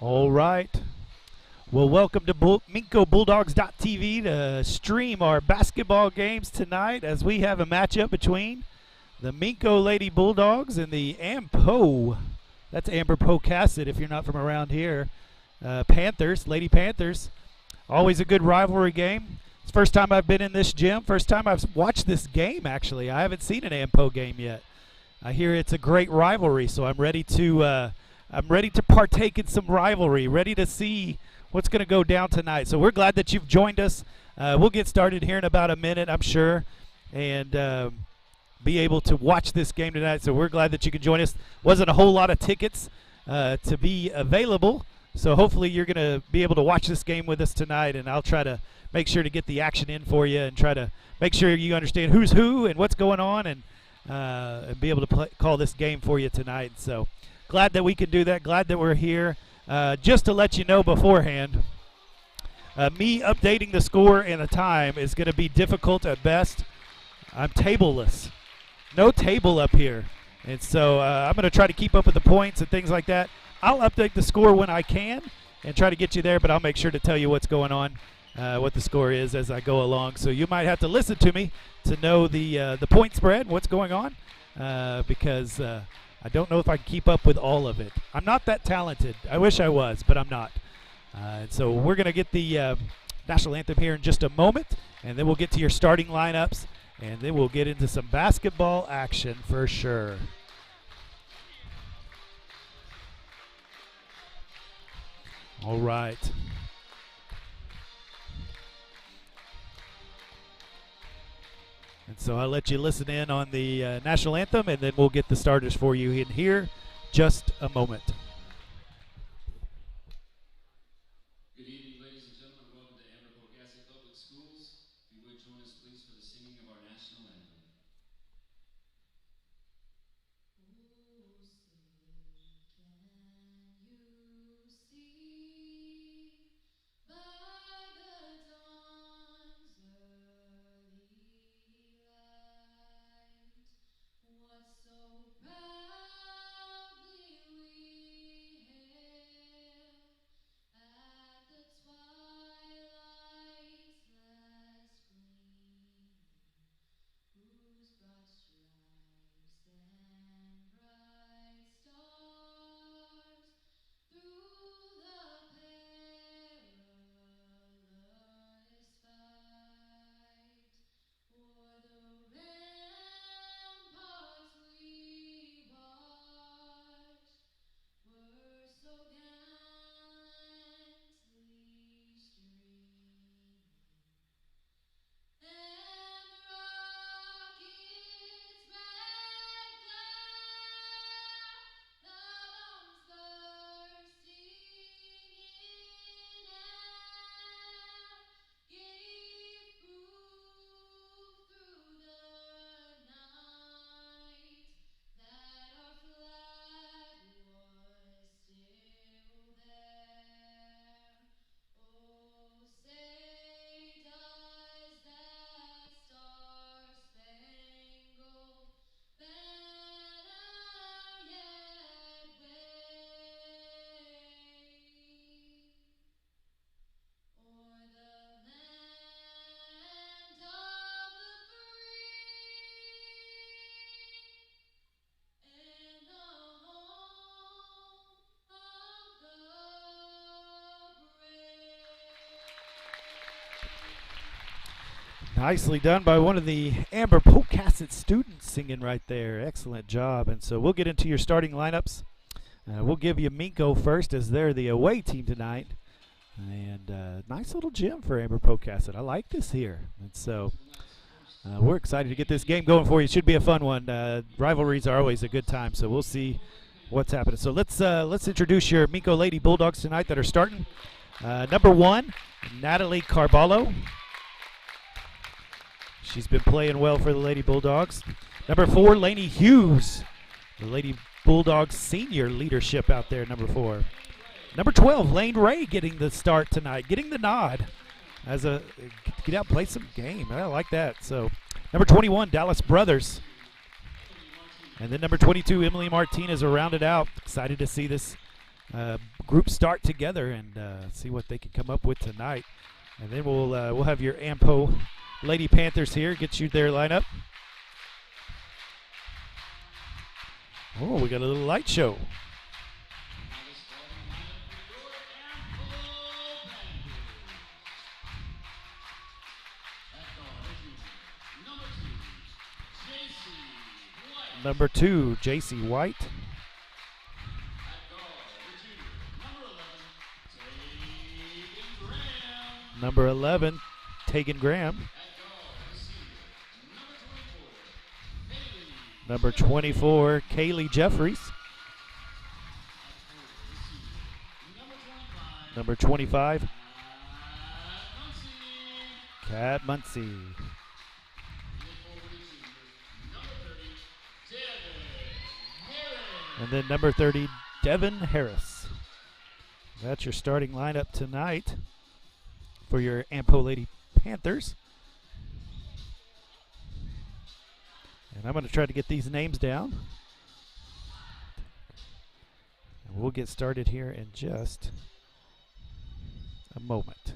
All right. Well, welcome to Minco Bulldogs.tv to stream our basketball games tonight as we have a matchup between the Minco Lady Bulldogs and the that's Amber Pocasset if you're not from around here, Panthers, Lady Panthers. Always a good rivalry game. It's the first time I've been in this gym, first time I've watched this game actually. I haven't seen an AMPO game yet. I hear it's a great rivalry, so I'm ready to partake in some rivalry, ready to see what's going to go down tonight. So we're glad that you've joined us. We'll get started here in about a minute, I'm sure, and be able to watch this game tonight. So we're glad that you can join us. Wasn't a whole lot of tickets to be available, so hopefully you're going to be able to watch this game with us tonight, and I'll try to make sure to get the action in for you and try to make sure you understand who's who and what's going on, and be able to call this game for you tonight. So glad that we can do that. Glad that we're here. Just to let you know beforehand, me updating the score and the time is going to be difficult at best. I'm tableless. No table up here. And so I'm going to try to keep up with the points and things like that. I'll update the score when I can and try to get you there, but I'll make sure to tell you what's going on, what the score is as I go along. So you might have to listen to me to know the point spread, what's going on, because I don't know if I can keep up with all of it. I'm not that talented. I wish I was, but I'm not. And so we're going to get the national anthem here in just a moment, and then we'll get to your starting lineups, and then we'll get into some basketball action for sure. All right. And so I'll let you listen in on the national anthem, and then we'll get the starters for you in here just a moment. Good evening, ladies and gentlemen. Welcome to Amber Pocasset Public Schools. If you would join us, please, for the singing of our national anthem. Nicely done by one of the Amber Pocasset students singing right there. Excellent job. And so we'll get into your starting lineups. We'll give you Minco first as they're the away team tonight. And nice little gym for Amber Pocasset. I like this here. And so we're excited to get this game going for you. It should be a fun one. Rivalries are always a good time, so we'll see what's happening. So let's introduce your Minco Lady Bulldogs tonight that are starting. Number 1, Natalie Carballo. She's been playing well for the Lady Bulldogs. Number 4, Lainey Hughes. The Lady Bulldogs senior leadership out there, number 4. Number 12, Lane Ray getting the start tonight, getting the nod as a get out and play some game. I like that. So number 21, Dallas Brothers. And then number 22, Emily Martinez, are rounded out. Excited to see this group start together and see what they can come up with tonight. And then we'll have your Ampo Lady Panthers here, get you their lineup. Oh, we got a little light show. Number 2, J.C. White. Number 11, Tegan Graham. Number 24, Kaylee Jeffries. Number 25, Kat Muncie. And then number 30, Devin Harris. That's your starting lineup tonight for your Ampo Lady Panthers. And I'm going to try to get these names down. And we'll get started here in just a moment.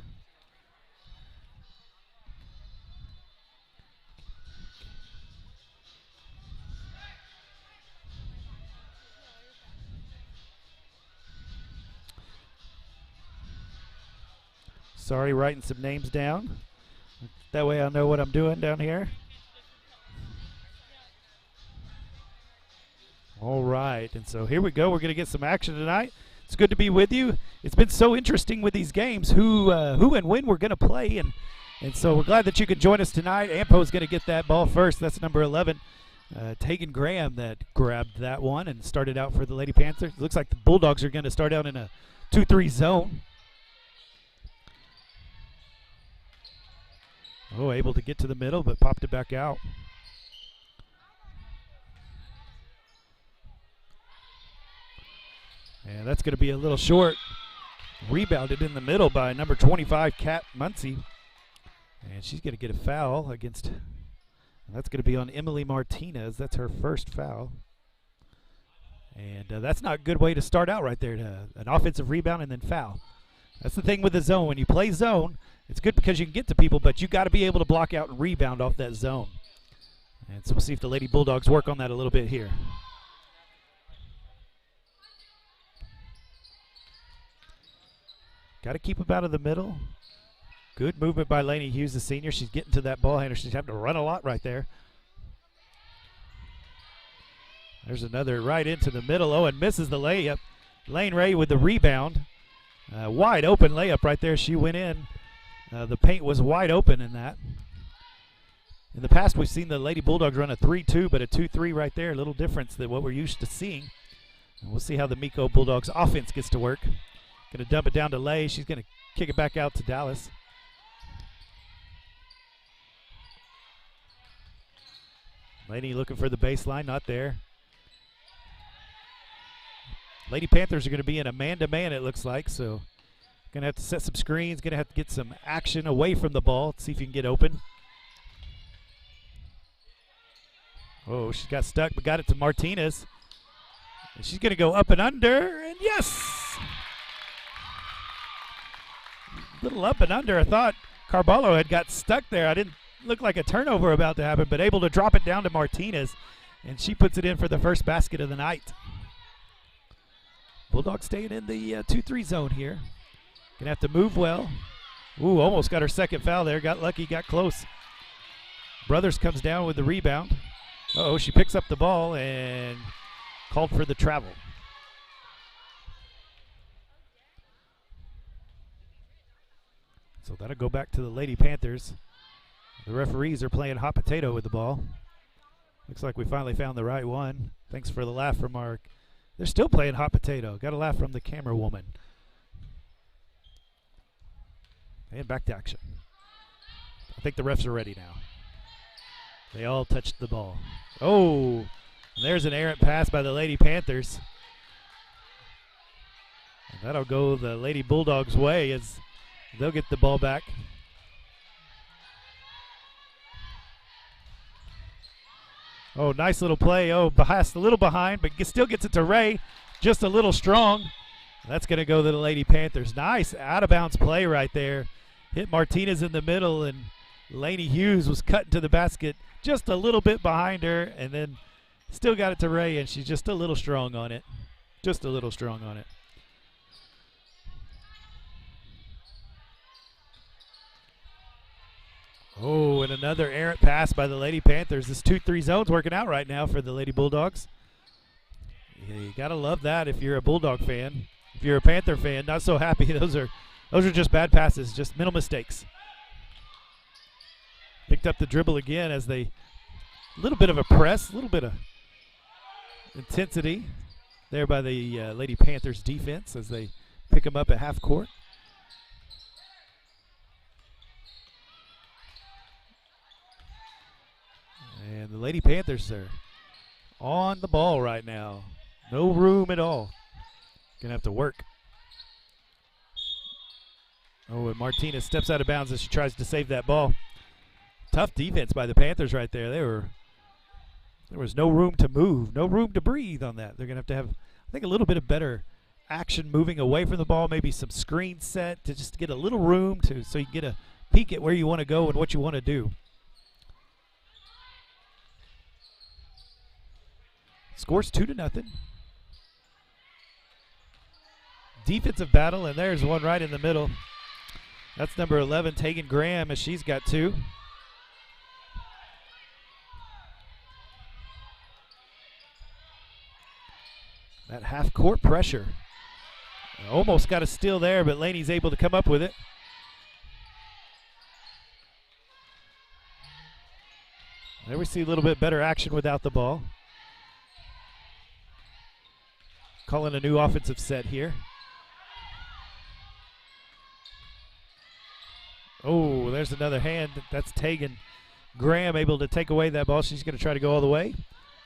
Sorry, writing some names down. That way I'll know what I'm doing down here. All right, and so here we go. We're going to get some action tonight. It's good to be with you. It's been so interesting with these games, who and when we're going to play, and so we're glad that you could join us tonight. Ampo's going to get that ball first. That's number 11, Tegan Graham, that grabbed that one and started out for the Lady Panthers. It looks like the Bulldogs are going to start out in a 2-3 zone. Oh, able to get to the middle, but popped it back out. And that's going to be a little short. Rebounded in the middle by number 25, Kat Muncie. And she's going to get a foul against, and that's going to be on Emily Martinez. That's her first foul. And that's not a good way to start out right there. An offensive rebound and then foul. That's the thing with the zone. When you play zone, it's good because you can get to people, but you got to be able to block out and rebound off that zone. And so we'll see if the Lady Bulldogs work on that a little bit here. Got to keep them out of the middle. Good movement by Lainey Hughes, the senior. She's getting to that ball handler. She's having to run a lot right there. There's another right into the middle. Oh, and misses the layup. Lane Ray with the rebound. Wide open layup right there. She went in. The paint was wide open in that. In the past, we've seen the Lady Bulldogs run a 3-2, but a 2-3 right there. A little difference than what we're used to seeing. And we'll see how the Minco Bulldogs offense gets to work. Going to dump it down to Lay. She's going to kick it back out to Dallas. Lady looking for the baseline, not there. Lady Panthers are going to be in a man-to-man, it looks like, so going to have to set some screens, going to have to get some action away from the ball, see if you can get open. Oh, she got stuck, but got it to Martinez. And she's going to go up and under, and yes! Little up and under. I thought Carballo had got stuck there. I didn't look like a turnover about to happen, but able to drop it down to Martinez, and she puts it in for the first basket of the night. Bulldogs staying in the 2-3 zone here. Gonna have to move well. Ooh, almost got her second foul there. Got lucky, got close. Brothers comes down with the rebound. Uh-oh, she picks up the ball and called for the travel. So that'll go back to the Lady Panthers. The referees are playing hot potato with the ball. Looks like we finally found the right one. Thanks for the laugh from our... They're still playing hot potato. Got a laugh from the camera woman. And back to action. I think the refs are ready now. They all touched the ball. Oh, there's an errant pass by the Lady Panthers. And that'll go the Lady Bulldogs' way as they'll get the ball back. Oh, nice little play. Oh, a little behind, but still gets it to Ray. Just a little strong. That's going to go to the Lady Panthers. Nice out-of-bounds play right there. Hit Martinez in the middle, and Lainey Hughes was cutting to the basket just a little bit behind her, and then still got it to Ray, and she's just a little strong on it. Just a little strong on it. Oh, and another errant pass by the Lady Panthers. This 2-3 zone's working out right now for the Lady Bulldogs. Yeah, you got to love that if you're a Bulldog fan. If you're a Panther fan, not so happy. Those are just bad passes, just mental mistakes. Picked up the dribble again as they, a little bit of a press, a little bit of intensity there by the Lady Panthers defense as they pick them up at half court. And the Lady Panthers are on the ball right now. No room at all. Gonna have to work. Oh, and Martinez steps out of bounds as she tries to save that ball. Tough defense by the Panthers right there. There was no room to move, no room to breathe on that. They're gonna have to have, I think, a little bit of better action moving away from the ball, maybe some screen set to just get a little room so you can get a peek at where you want to go and what you want to do. Scores 2-0. Defensive battle, and there's one right in the middle. That's number 11, Tegan Graham, as she's got 2. That half-court pressure. Almost got a steal there, but Laney's able to come up with it. There we see a little bit better action without the ball. Calling a new offensive set here. Oh, there's another hand. That's Tegan Graham able to take away that ball. She's going to try to go all the way.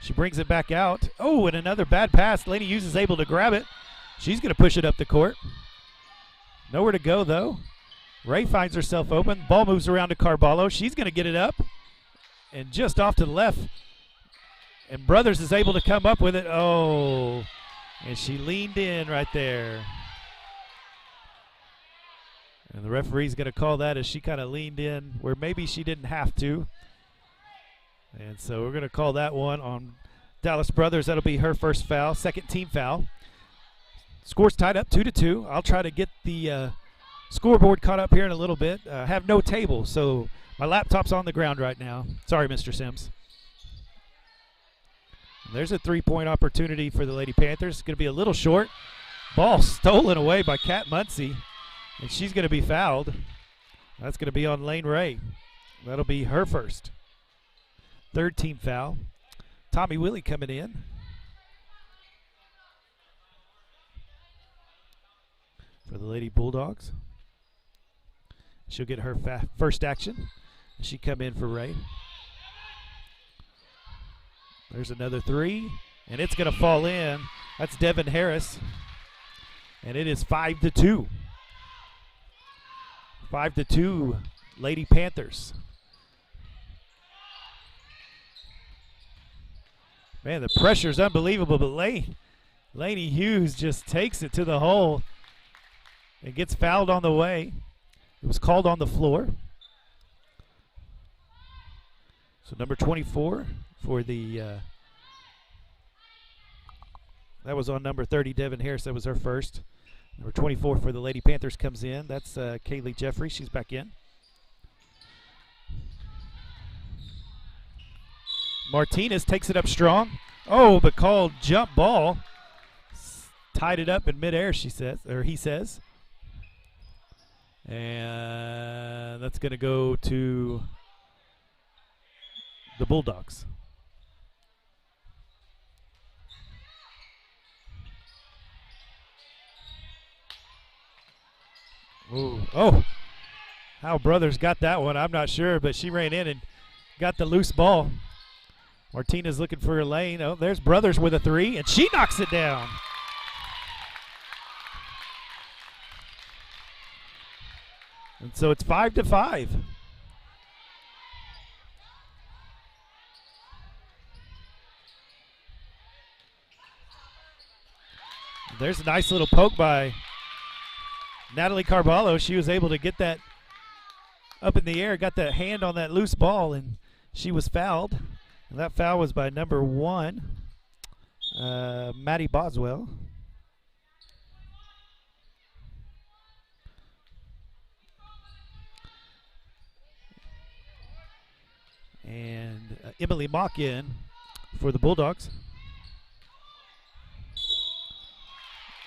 She brings it back out. Oh, and another bad pass. Lainey Hughes is able to grab it. She's going to push it up the court. Nowhere to go, though. Ray finds herself open. Ball moves around to Carballo. She's going to get it up. And just off to the left. And Brothers is able to come up with it. Oh, and she leaned in right there. And the referee's going to call that as she kind of leaned in where maybe she didn't have to. And so we're going to call that one on Dallas Brothers. That'll be her first foul, second team foul. Score's tied up 2-2. I'll try to get the scoreboard caught up here in a little bit. I have no table, so my laptop's on the ground right now. Sorry, Mr. Sims. And there's a three-point opportunity for the Lady Panthers. It's going to be a little short. Ball stolen away by Kat Muncie, and she's going to be fouled. That's going to be on Lane Ray. That'll be her first. Third team foul. Tommy Willie coming in. For the Lady Bulldogs. She'll get her first action. She come in for Ray. There's another three, and it's going to fall in. That's Devin Harris, and it is 5-2. 5-2, Lady Panthers. Man, the pressure is unbelievable, but Lainey Hughes just takes it to the hole and gets fouled on the way. It was called on the floor. So number 24 for the, that was on number 30, Devin Harris. That was her first. Number 24 for the Lady Panthers comes in. That's Kaylee Jeffrey. She's back in. Martinez takes it up strong. Oh, but called jump ball. Tied it up in midair, she says, or he says. And that's going to go to the Bulldogs. Ooh. Oh, how Brothers got that one, I'm not sure, but she ran in and got the loose ball. Martinez looking for a lane. Oh, there's Brothers with a three, and she knocks it down. And so it's 5-5. There's a nice little poke by Natalie Carballo. She was able to get that up in the air, got that hand on that loose ball, and she was fouled. And that foul was by number 1, Maddie Boswell. And Emily Mock in for the Bulldogs.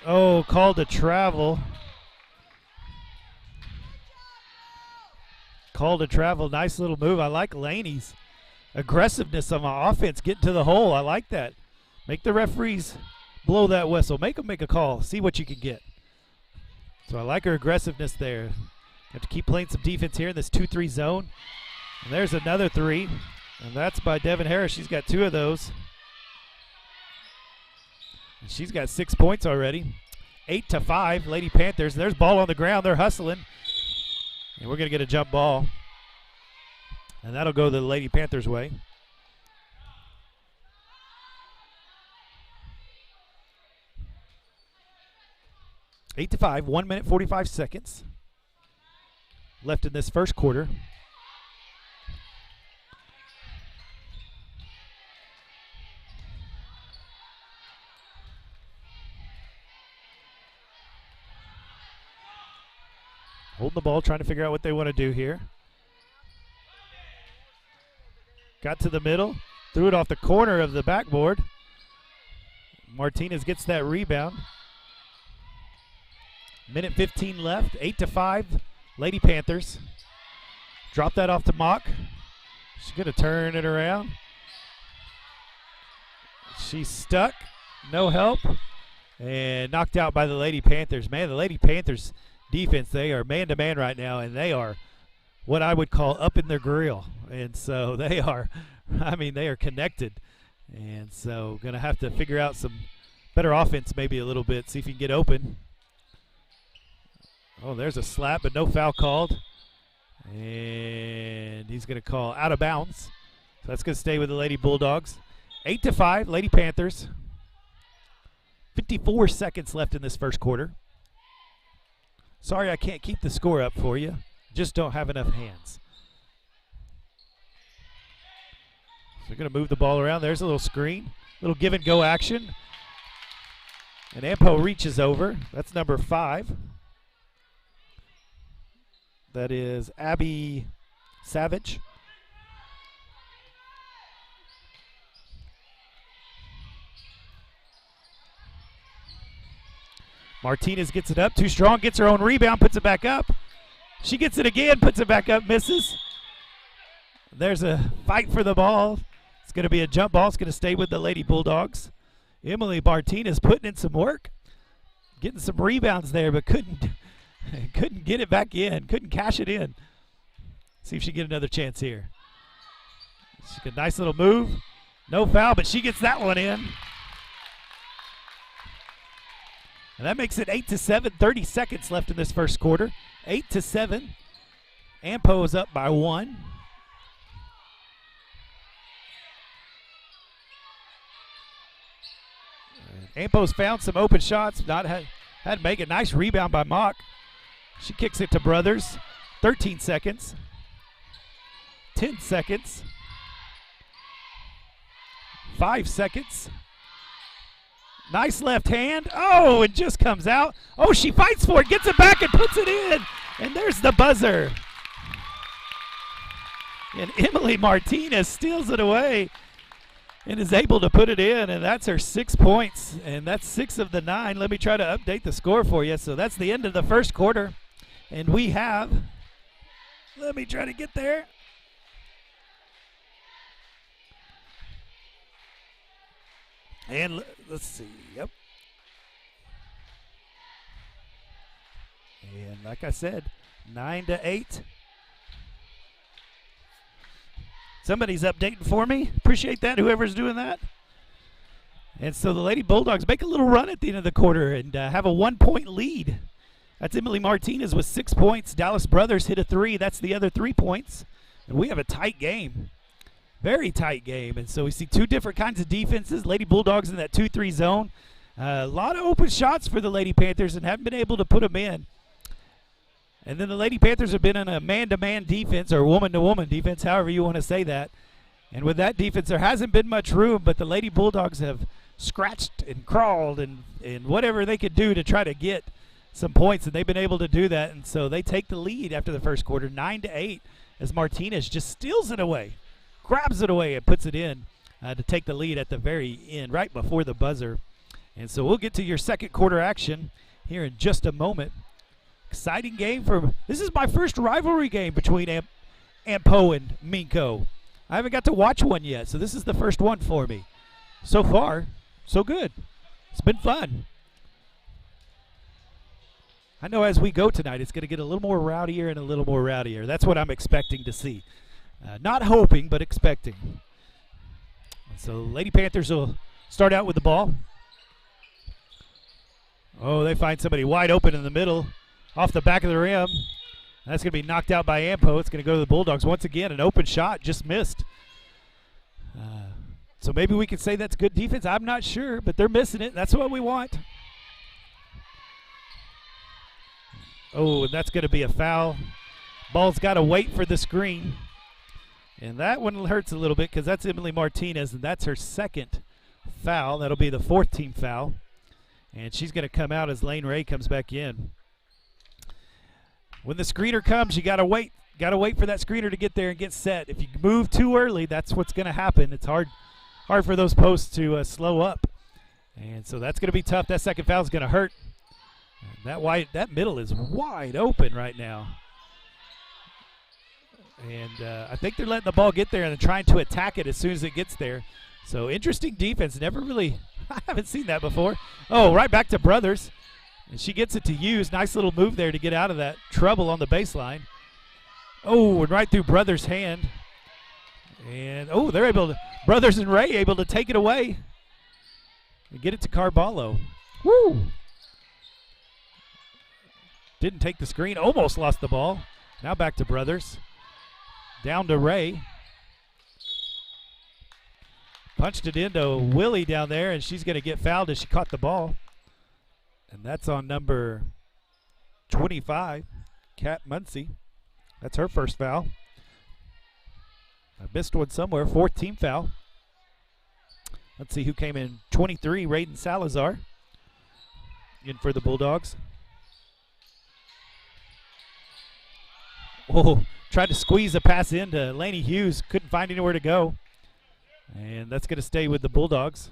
Oh, called to travel. Call to travel. Nice little move. I like Laney's aggressiveness on my offense. Getting to the hole. I like that. Make the referees blow that whistle. Make them make a call. See what you can get. So I like her aggressiveness there. Have to keep playing some defense here in this 2-3 zone. And there's another 3. And that's by Devin Harris. She's got 2 of those. And she's got 6 points already. 8-5, Lady Panthers. There's ball on the ground. They're hustling. And we're going to get a jump ball. And that'll go the Lady Panthers' way. Eight to 5, 1 minute 45 seconds left in this first quarter. Holding the ball, trying to figure out what they want to do here. Got to the middle, threw it off the corner of the backboard. Martinez gets that rebound. Minute 15 left, 8-5, Lady Panthers. Drop that off to Mock. She's going to turn it around. She's stuck, no help, and knocked out by the Lady Panthers. Man, the Lady Panthers defense, they are man-to-man right now, and they are what I would call up in their grill. And so they are, they are connected. And so going to have to figure out some better offense maybe a little bit, see if you can get open. Oh, there's a slap, but no foul called. And he's going to call out of bounds. So that's going to stay with the Lady Bulldogs. 8-5, Lady Panthers. 54 seconds left in this first quarter. Sorry I can't keep the score up for you. Just don't have enough hands. So they're going to move the ball around. There's a little screen. Little give and go action. And Ampo reaches over. That's number 5. That is Abby Savage. Martinez gets it up, too strong, gets her own rebound, puts it back up. She gets it again, puts it back up, misses. There's a fight for the ball. It's going to be a jump ball. It's going to stay with the Lady Bulldogs. Emily Martinez putting in some work, getting some rebounds there, but couldn't get it back in, couldn't cash it in. See if she can get another chance here. She's got a nice little move. No foul, but she gets that one in. And that makes it 8-7, 30 seconds left in this first quarter. 8-7. Ampo is up by 1. And Ampo's found some open shots, had to make a nice rebound by Mock. She kicks it to Brothers. 13 seconds. 10 seconds. 5 seconds. Nice left hand. Oh, it just comes out. Oh, she fights for it, gets it back and puts it in. And there's the buzzer. And Emily Martinez steals it away and is able to put it in. And that's her 6 points. And that's 6 of the 9. Let me try to update the score for you. So that's the end of the first quarter. And we have, let me try to get there. And let's see, yep. And like I said, 9-8. Somebody's updating for me. Appreciate that, whoever's doing that. And so the Lady Bulldogs make a little run at the end of the quarter and have a 1-point lead. That's Emily Martinez with 6 points. Dallas Brothers hit a 3. That's the other 3 points. And we have a tight game. Very tight game. And so we see 2 different kinds of defenses. Lady Bulldogs in that 2-3 zone. A lot of open shots for the Lady Panthers and haven't been able to put them in. And then the Lady Panthers have been in a man-to-man defense or woman-to-woman defense, however you want to say that. And with that defense, there hasn't been much room, but the Lady Bulldogs have scratched and crawled and whatever they could do to try to get some points, and they've been able to do that. And so they take the lead after the first quarter, 9-8, as Martinez just steals it away, grabs it away, and puts it in to take the lead at the very end, right before the buzzer. And so we'll get to your second quarter action here in just a moment. Exciting game this is my first rivalry game between Ampo and Minco. I haven't got to watch one yet, so this is the first one for me. So far, so good. It's been fun. I know as we go tonight, it's going to get a little more rowdier and a little more rowdier. That's what I'm expecting to see. Not hoping, but expecting. So Lady Panthers will start out with the ball. Oh, they find somebody wide open in the middle, off the back of the rim. That's going to be knocked out by Ampo. It's going to go to the Bulldogs. Once again, an open shot, just missed. So maybe we could say that's good defense. I'm not sure, but they're missing it. That's what we want. Oh, and that's going to be a foul. Ball's got to wait for the screen. And that one hurts a little bit because that's Emily Martinez, and that's her second foul. That'll be the fourth team foul. And she's going to come out as Lane Ray comes back in. When the screener comes, you got to wait. Got to wait for that screener to get there and get set. If you move too early, that's what's going to happen. It's hard for those posts to slow up. And so that's going to be tough. That second foul is going to hurt. And that middle is wide open right now. And I think they're letting the ball get there and they're trying to attack it as soon as it gets there. So interesting defense. I haven't seen that before. Oh, right back to Brothers. And she gets it to Hughes. Nice little move there to get out of that trouble on the baseline. Oh, and right through Brothers' hand. And, they're able to, Brothers and Ray able to take it away and get it to Carballo. Woo! Didn't take the screen, almost lost the ball. Now back to Brothers. Down to Ray. Punched it into Willie down there, and she's going to get fouled as she caught the ball. And that's on number 25, Kat Muncie. That's her first foul. I missed one somewhere, fourth team foul. Let's see who came in. 23, Raiden Salazar, in for the Bulldogs. Oh, tried to squeeze a pass into Laney Hughes. Couldn't find anywhere to go. And that's going to stay with the Bulldogs.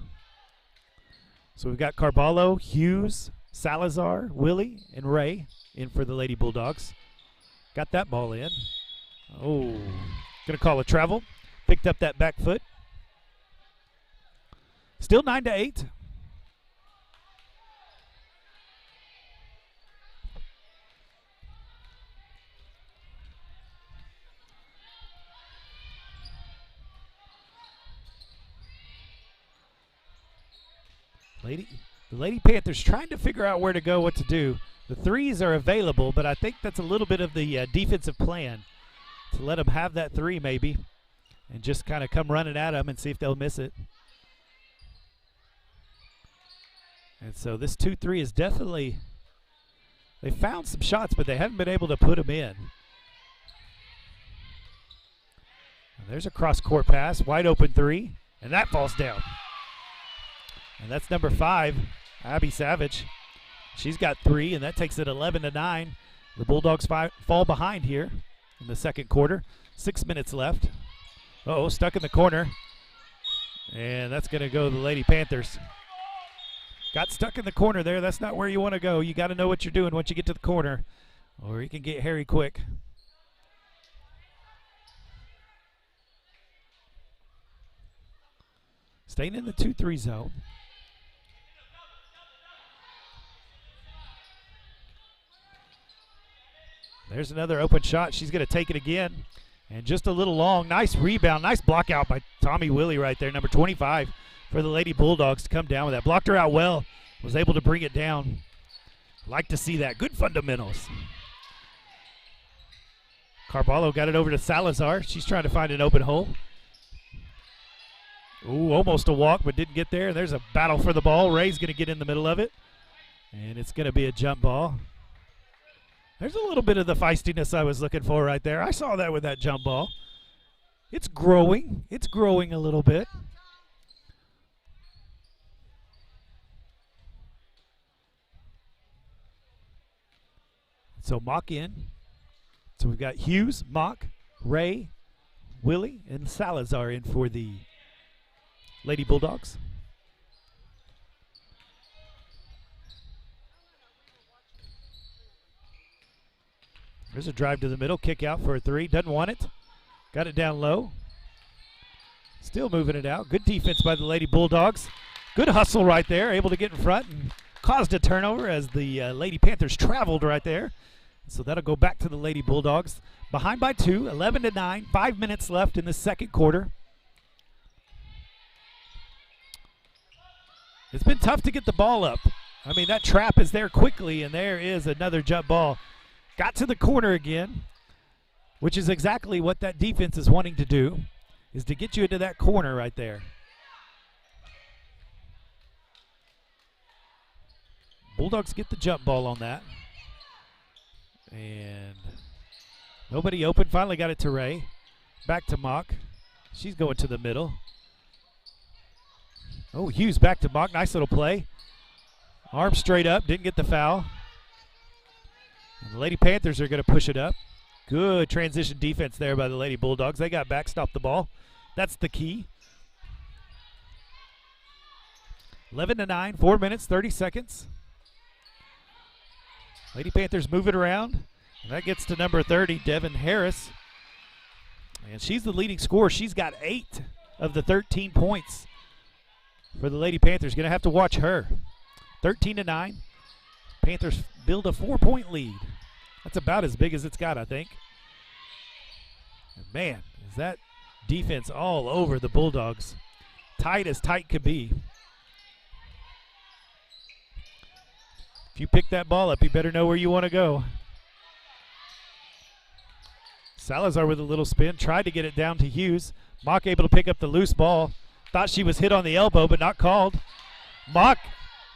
So we've got Carballo, Hughes, Salazar, Willie, and Ray in for the Lady Bulldogs. Got that ball in. Oh, going to call a travel. Picked up that back foot. Still 9-8. The Lady Panthers trying to figure out where to go, what to do. The threes are available, but I think that's a little bit of the defensive plan to let them have that three maybe and just kind of come running at them and see if they'll miss it. And so this 2-3 is definitely, they found some shots, but they haven't been able to put them in. And there's a cross-court pass, wide open three, and that falls down. And that's number 5, Abby Savage. She's got 3, and that takes it 11-9. The Bulldogs fall behind here in the second quarter. 6 minutes left. Stuck in the corner. And that's going to go to the Lady Panthers. Got stuck in the corner there. That's not where you want to go. You got to know what you're doing once you get to the corner, or you can get hairy quick. Staying in the 2-3 zone. There's another open shot. She's going to take it again. And just a little long. Nice rebound. Nice block out by Tommy Willie right there, number 25, for the Lady Bulldogs to come down with that. Blocked her out well. Was able to bring it down. Like to see that. Good fundamentals. Carballo got it over to Salazar. She's trying to find an open hole. Ooh, almost a walk, but didn't get there. There's a battle for the ball. Ray's going to get in the middle of it, and it's going to be a jump ball. There's a little bit of the feistiness I was looking for right there. I saw that with that jump ball. It's growing. It's growing a little bit. So Mock in. So we've got Hughes, Mock, Ray, Willie, and Salazar in for the Lady Bulldogs. There's a drive to the middle, kick out for a three. Doesn't want it. Got it down low. Still moving it out. Good defense by the Lady Bulldogs. Good hustle right there. Able to get in front and caused a turnover as the Lady Panthers traveled right there. So that'll go back to the Lady Bulldogs. Behind by 2, 11-9. 5 minutes left in the second quarter. It's been tough to get the ball up. I mean, that trap is there quickly, and there is another jump ball. Got to the corner again, which is exactly what that defense is wanting to do, is to get you into that corner right there. Bulldogs get the jump ball on that. And nobody open. Finally got it to Ray. Back to Mock. She's going to the middle. Oh, Hughes back to Mock. Nice little play. Arm straight up. Didn't get the foul. And the Lady Panthers are going to push it up. Good transition defense there by the Lady Bulldogs. They got back, stopped the ball. That's the key. 11-9, 4 minutes, 30 seconds. Lady Panthers move it around. And that gets to number 30, Devin Harris. And she's the leading scorer. She's got 8 of the 13 points for the Lady Panthers. Going to have to watch her. 13-9. Panthers build a 4-point lead. That's about as big as it's got, I think. And man, is that defense all over the Bulldogs. Tight as tight could be. If you pick that ball up, you better know where you want to go. Salazar with a little spin. Tried to get it down to Hughes. Mock able to pick up the loose ball. Thought she was hit on the elbow, but not called. Mock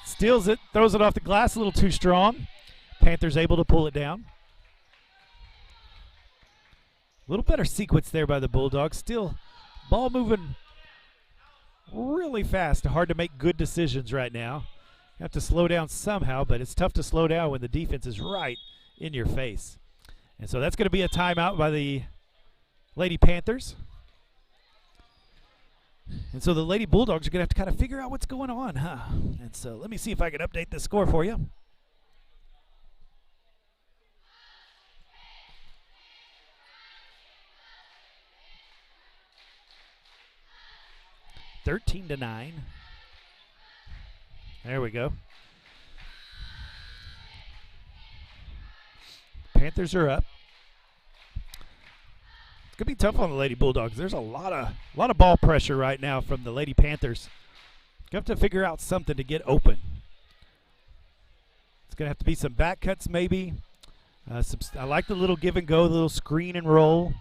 steals it, throws it off the glass a little too strong. Panthers able to pull it down. A little better sequence there by the Bulldogs. Still ball moving really fast. Hard to make good decisions right now. You have to slow down somehow, but it's tough to slow down when the defense is right in your face. And so that's going to be a timeout by the Lady Panthers. And so the Lady Bulldogs are going to have to kind of figure out what's going on, huh? And so let me see if I can update the score for you. (13-9). There we go. Panthers are up. It's gonna be tough on the Lady Bulldogs. There's a lot of ball pressure right now from the Lady Panthers. You have to figure out something to get open. It's gonna have to be some back cuts maybe. I like the little give and go, the little screen and roll.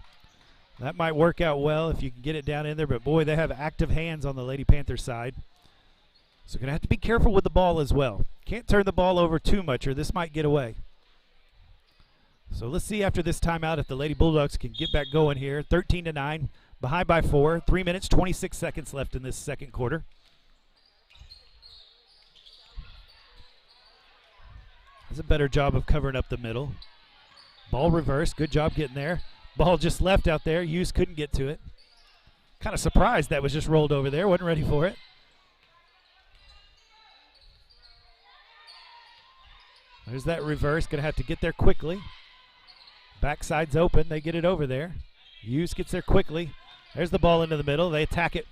That might work out well if you can get it down in there, but boy, they have active hands on the Lady Panthers side. So going to have to be careful with the ball as well. Can't turn the ball over too much or this might get away. So let's see after this timeout if the Lady Bulldogs can get back going here. 13-9, behind by 4. 3 minutes, 26 seconds left in this second quarter. Does a better job of covering up the middle. Ball reversed. Good job getting there. Ball just left out there. Hughes couldn't get to it. Kind of surprised that was just rolled over there. Wasn't ready for it. There's that reverse. Going to have to get there quickly. Backside's open. They get it over there. Hughes gets there quickly. There's the ball into the middle. They attack it.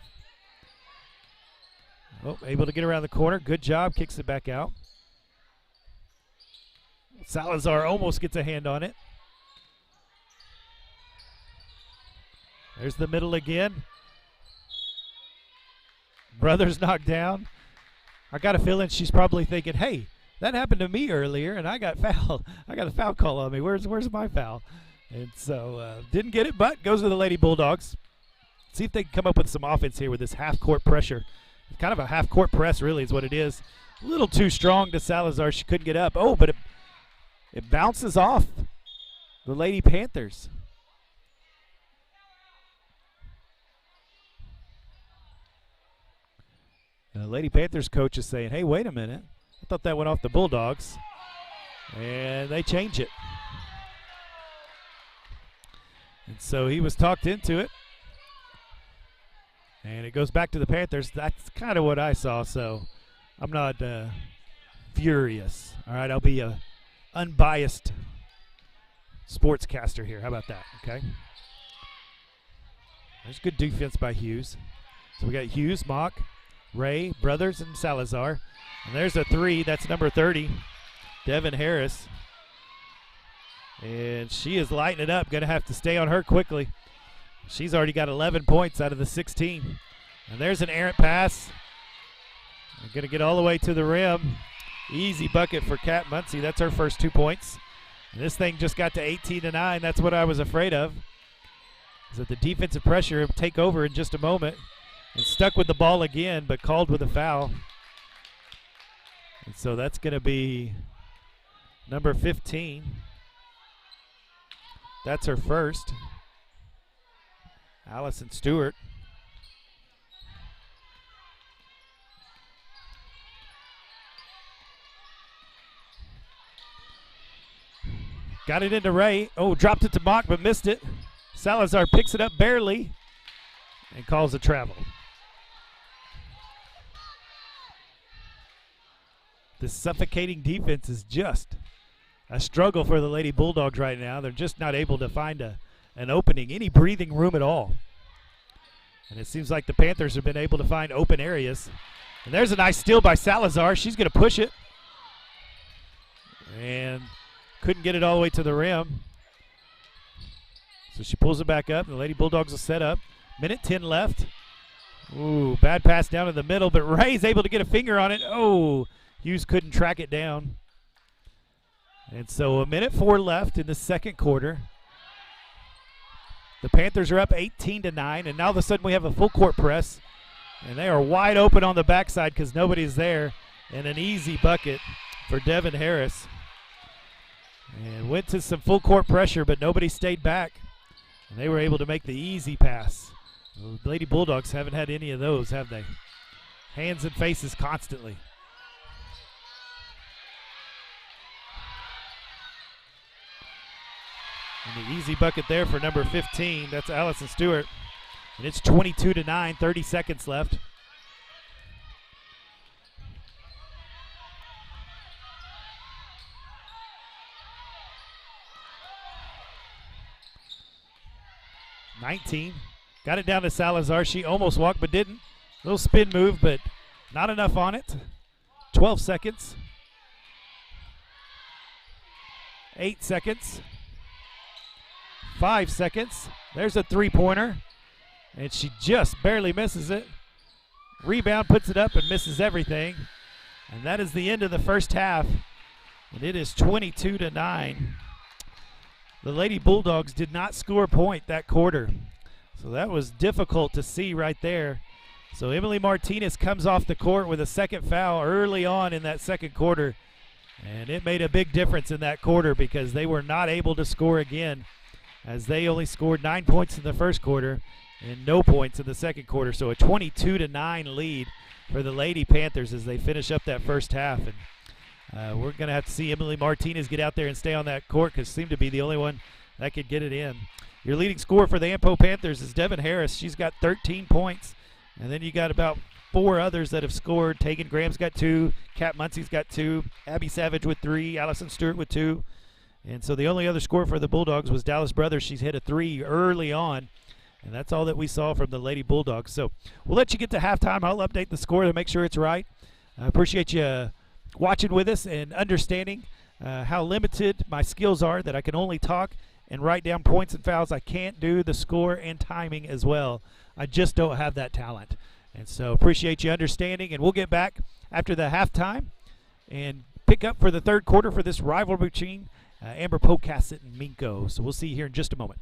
Oh, able to get around the corner. Good job. Kicks it back out. Salazar almost gets a hand on it. There's the middle again. Brothers knocked down. I got a feeling she's probably thinking, hey, that happened to me earlier, and I got fouled. I got a foul call on me. Where's my foul? And so didn't get it, but goes to the Lady Bulldogs. see if they can come up with some offense here with this half-court pressure. It's kind of a half-court press, really, is what it is. A little too strong to Salazar. She couldn't get up. Oh, but it bounces off the Lady Panthers. And the Lady Panthers coach is saying, hey, wait a minute. I thought that went off the Bulldogs. And they change it. And so he was talked into it. And it goes back to the Panthers. That's kind of what I saw, so I'm not furious. All right, I'll be a unbiased sportscaster here. How about that, okay? There's good defense by Hughes. So we got Hughes, Mock, Ray, Brothers, and Salazar. And there's a three. That's number 30, Devin Harris. And she is lighting it up. Going to have to stay on her quickly. She's already got 11 points out of the 16. And there's an errant pass. They're going to get all the way to the rim. Easy bucket for Kat Muncie. That's her first 2 points. And this thing just got to 18-9. That's what I was afraid of. Is that the defensive pressure will take over in just a moment. And stuck with the ball again, but called with a foul. And so that's going to be number 15. That's her first. Allison Stewart. Got it into Ray. Oh, dropped it to Mock, but missed it. Salazar picks it up barely and calls a travel. This suffocating defense is just a struggle for the Lady Bulldogs right now. They're just not able to find an opening, any breathing room at all. And it seems like the Panthers have been able to find open areas. And there's a nice steal by Salazar. She's going to push it. And couldn't get it all the way to the rim. So she pulls it back up. The Lady Bulldogs will set up. Minute 10 left. Ooh, bad pass down in the middle, but Ray's able to get a finger on it. Oh, Hughes couldn't track it down. And so a minute 4 left in the second quarter. The Panthers are up 18-9, and now all of a sudden we have a full court press, and they are wide open on the backside because nobody's there, and an easy bucket for Devin Harris. And went to some full court pressure, but nobody stayed back, and they were able to make the easy pass. The Lady Bulldogs haven't had any of those, have they? Hands and faces constantly. And the easy bucket there for number 15. That's Allison Stewart. And it's 22-9, 30 seconds left. Got it down to Salazar. She almost walked but didn't. Little spin move, but not enough on it. 12 seconds. 8 seconds. 5 seconds. There's a three-pointer. And she just barely misses it. Rebound, puts it up and misses everything. And that is the end of the first half. And it is 22-9. The Lady Bulldogs did not score a point that quarter. So that was difficult to see right there. So Emily Martinez comes off the court with a second foul early on in that second quarter. And it made a big difference in that quarter because they were not able to score again, as they only scored 9 points in the first quarter and no points in the second quarter. So a 22-9 lead for the Lady Panthers as they finish up that first half. And we're going to have to see Emily Martinez get out there and stay on that court because seemed to be the only one that could get it in. Your leading scorer for the Ampo Panthers is Devin Harris. She's got 13 points. And then you got about 4 others that have scored. Tegan Graham's got 2. Kat Muncie's got 2. Abby Savage with 3. Allison Stewart with 2. And so the only other score for the Bulldogs was Dallas Brothers. She's hit a 3 early on. And that's all that we saw from the Lady Bulldogs. So we'll let you get to halftime. I'll update the score to make sure it's right. I appreciate you watching with us and understanding how limited my skills are, that I can only talk and write down points and fouls. I can't do the score and timing as well. I just don't have that talent. And so appreciate you understanding, and we'll get back after the halftime and pick up for the third quarter for this rivalry between Amber Pocasset and Minco. So we'll see you here in just a moment.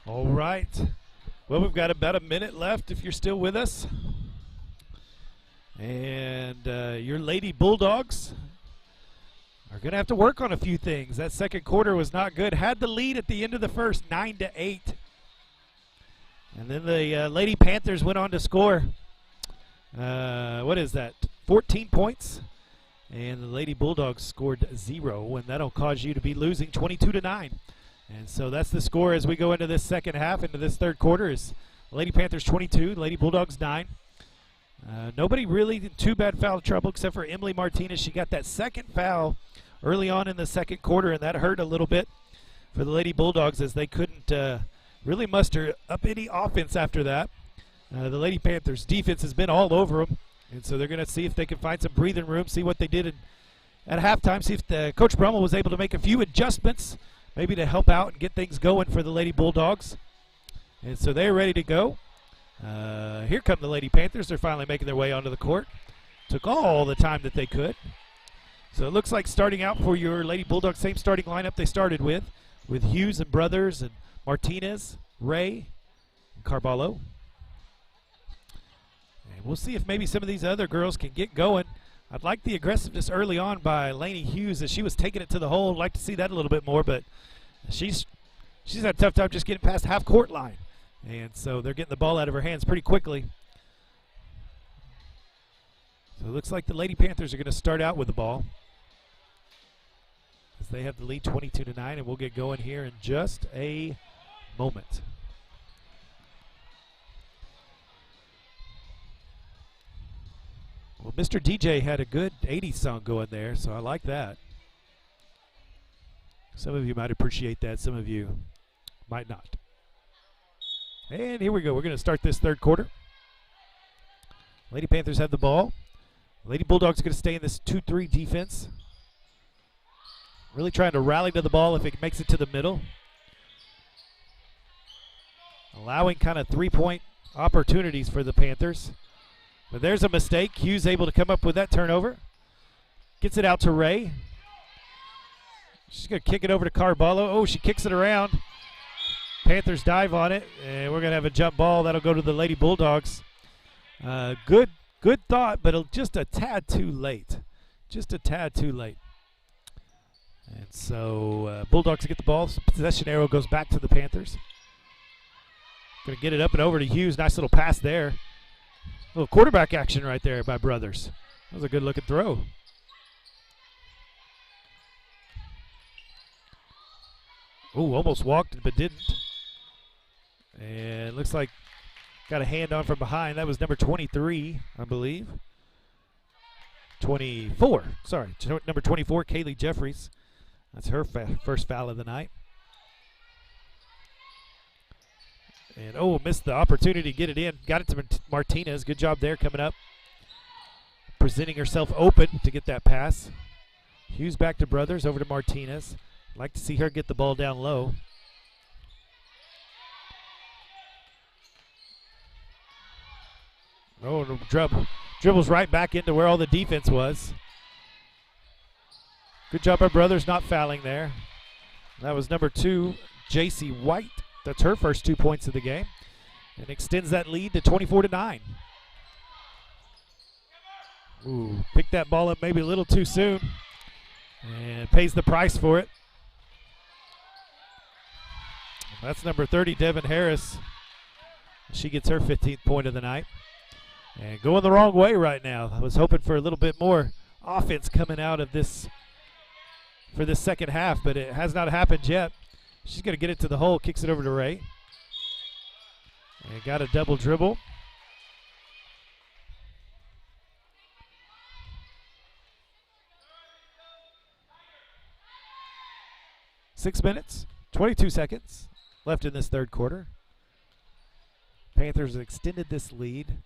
All right. Well, we've got about a minute left if you're still with us. And your Lady Bulldogs are going to have to work on a few things. That second quarter was not good. Had the lead at the end of the first, 9-8. And then the Lady Panthers went on to score, 14 points. And the Lady Bulldogs scored 0, and that'll cause you to be losing 22-9. And so that's the score as we go into this second half, into this third quarter. Is Lady Panthers 22, Lady Bulldogs 9. Nobody really in too bad foul trouble except for Emily Martinez. She got that second foul early on in the second quarter, and that hurt a little bit for the Lady Bulldogs as they couldn't really muster up any offense after that. The Lady Panthers defense has been all over them, and so they're going to see if they can find some breathing room, see what they did at halftime, see if Coach Brummel was able to make a few adjustments maybe to help out and get things going for the Lady Bulldogs. And so they're ready to go. Here come the Lady Panthers. They're finally making their way onto the court. Took all the time that they could. So it looks like starting out for your Lady Bulldogs, same starting lineup they started with Hughes and Brothers and Martinez, Ray, and Carballo. And we'll see if maybe some of these other girls can get going. I'd like the aggressiveness early on by Lainey Hughes as she was taking it to the hole. I'd like to see that a little bit more, but she's had a tough time just getting past half court line. And so they're getting the ball out of her hands pretty quickly. So it looks like the Lady Panthers are going to start out with the ball as they have the lead 22-9, and we'll get going here in just a moment. Well, Mr. DJ had a good 80s song going there, so I like that. Some of you might appreciate that. Some of you might not. And here we go. We're going to start this third quarter. Lady Panthers have the ball. Lady Bulldogs are going to stay in this 2-3 defense. Really trying to rally to the ball if it makes it to the middle. Allowing kind of three-point opportunities for the Panthers. But there's a mistake. Hughes able to come up with that turnover. Gets it out to Ray. She's going to kick it over to Carballo. Oh, she kicks it around. Panthers dive on it, and we're going to have a jump ball. That'll go to the Lady Bulldogs. Good thought, but just a tad too late. Just a tad too late. And so Bulldogs get the ball. So possession arrow goes back to the Panthers. Going to get it up and over to Hughes. Nice little pass there. A little quarterback action right there by Brothers. That was a good looking throw. Oh, almost walked but didn't. And looks like got a hand on from behind. That was number 23, I believe. 24, sorry. Number 24, Kaylee Jeffries. That's her first foul of the night. And, missed the opportunity to get it in. Got it to Martinez. Good job there coming up. Presenting herself open to get that pass. Hughes back to Brothers, over to Martinez. Like to see her get the ball down low. Oh, dribbles right back into where all the defense was. Good job by Brothers not fouling there. That was number 2, J.C. White. That's her first 2 points of the game. And extends that lead to 24-9. Ooh, picked that ball up maybe a little too soon. And pays the price for it. That's number 30, Devin Harris. She gets her 15th point of the night. And going the wrong way right now. I was hoping for a little bit more offense coming out of this for this second half, but it has not happened yet. She's going to get it to the hole, kicks it over to Ray. And got a double dribble. Six minutes, 22 seconds left in this third quarter. Panthers have extended this lead.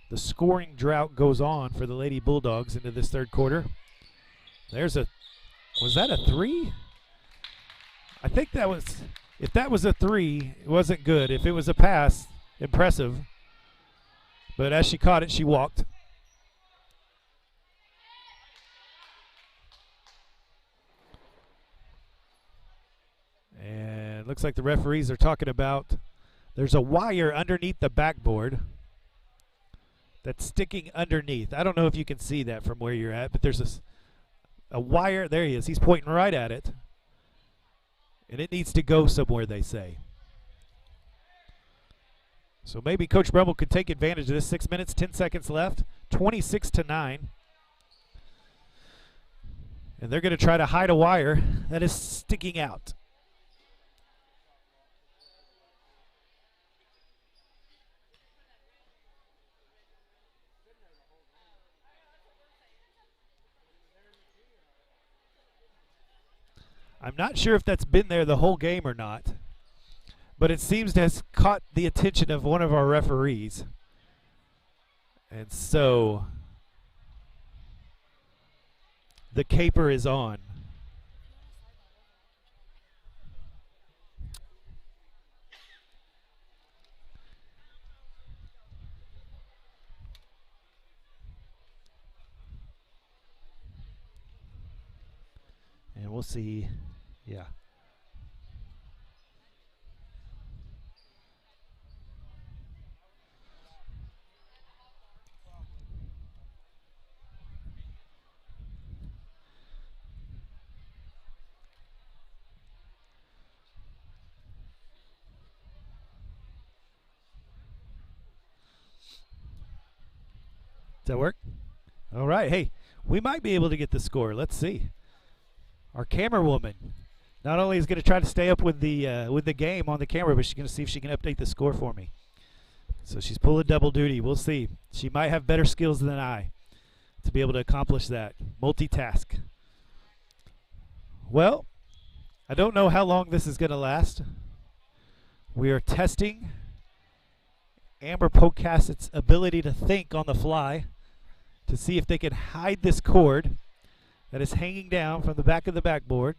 The scoring drought goes on for the Lady Bulldogs into this third quarter. Was that a three? I think that was, if that was a three, it wasn't good. If it was a pass, impressive. But as she caught it, she walked. And it looks like the referees are talking about There's a wire underneath the backboard that's sticking underneath. I don't know if you can see that from where you're at, but there's a wire. There he is. He's pointing right at it. And it needs to go somewhere, they say. So maybe Coach Brummel could take advantage of this. 6 minutes, 10 seconds left, 26-9. And they're going to try to hide a wire that is sticking out. I'm not sure if that's been there the whole game or not, but it seems to have caught the attention of one of our referees. And so the caper is on. And we'll see. Yeah. Does that work? All right. Hey, we might be able to get the score. Let's see. Our camera woman not only is going to try to stay up with the game on the camera, but she's going to see if she can update the score for me. So she's pulling double duty. We'll see. She might have better skills than I to be able to accomplish that. Multitask. Well, I don't know how long this is going to last. We are testing Amber Pocasset's ability to think on the fly to see if they can hide this cord that is hanging down from the back of the backboard.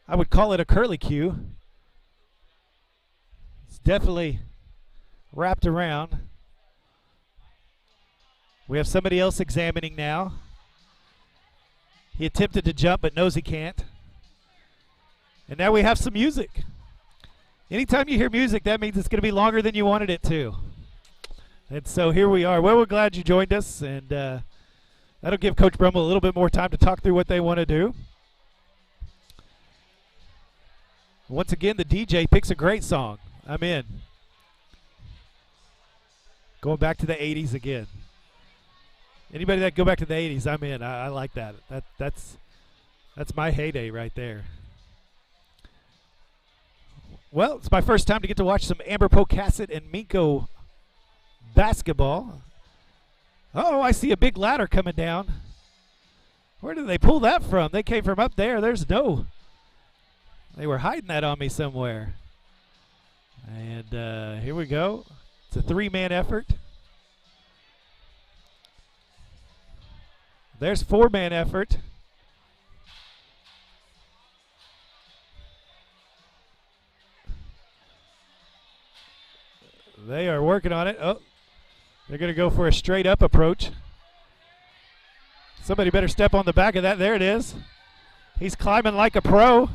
I would call it a curlicue. It's definitely wrapped around. We have somebody else examining now. He attempted to jump but knows he can't. And now we have some music. Anytime you hear music, that means it's going to be longer than you wanted it to. And so here we are. Well, we're glad you joined us, and that'll give Coach Brummel a little bit more time to talk through what they want to do. Once again, the DJ picks a great song. I'm in. Going back to the 80s again. Anybody that go back to the 80s, I'm in. I like that. That's my heyday right there. Well, it's my first time to get to watch some Amber Pocasset and Minco basketball. Oh, I see a big ladder coming down. Where did they pull that from? They came from up there. There's no. They were hiding that on me somewhere. And here we go. It's a three-man effort. There's four-man effort. They are working on it. Oh, they're going to go for a straight-up approach. Somebody better step on the back of that. There it is. He's climbing like a pro.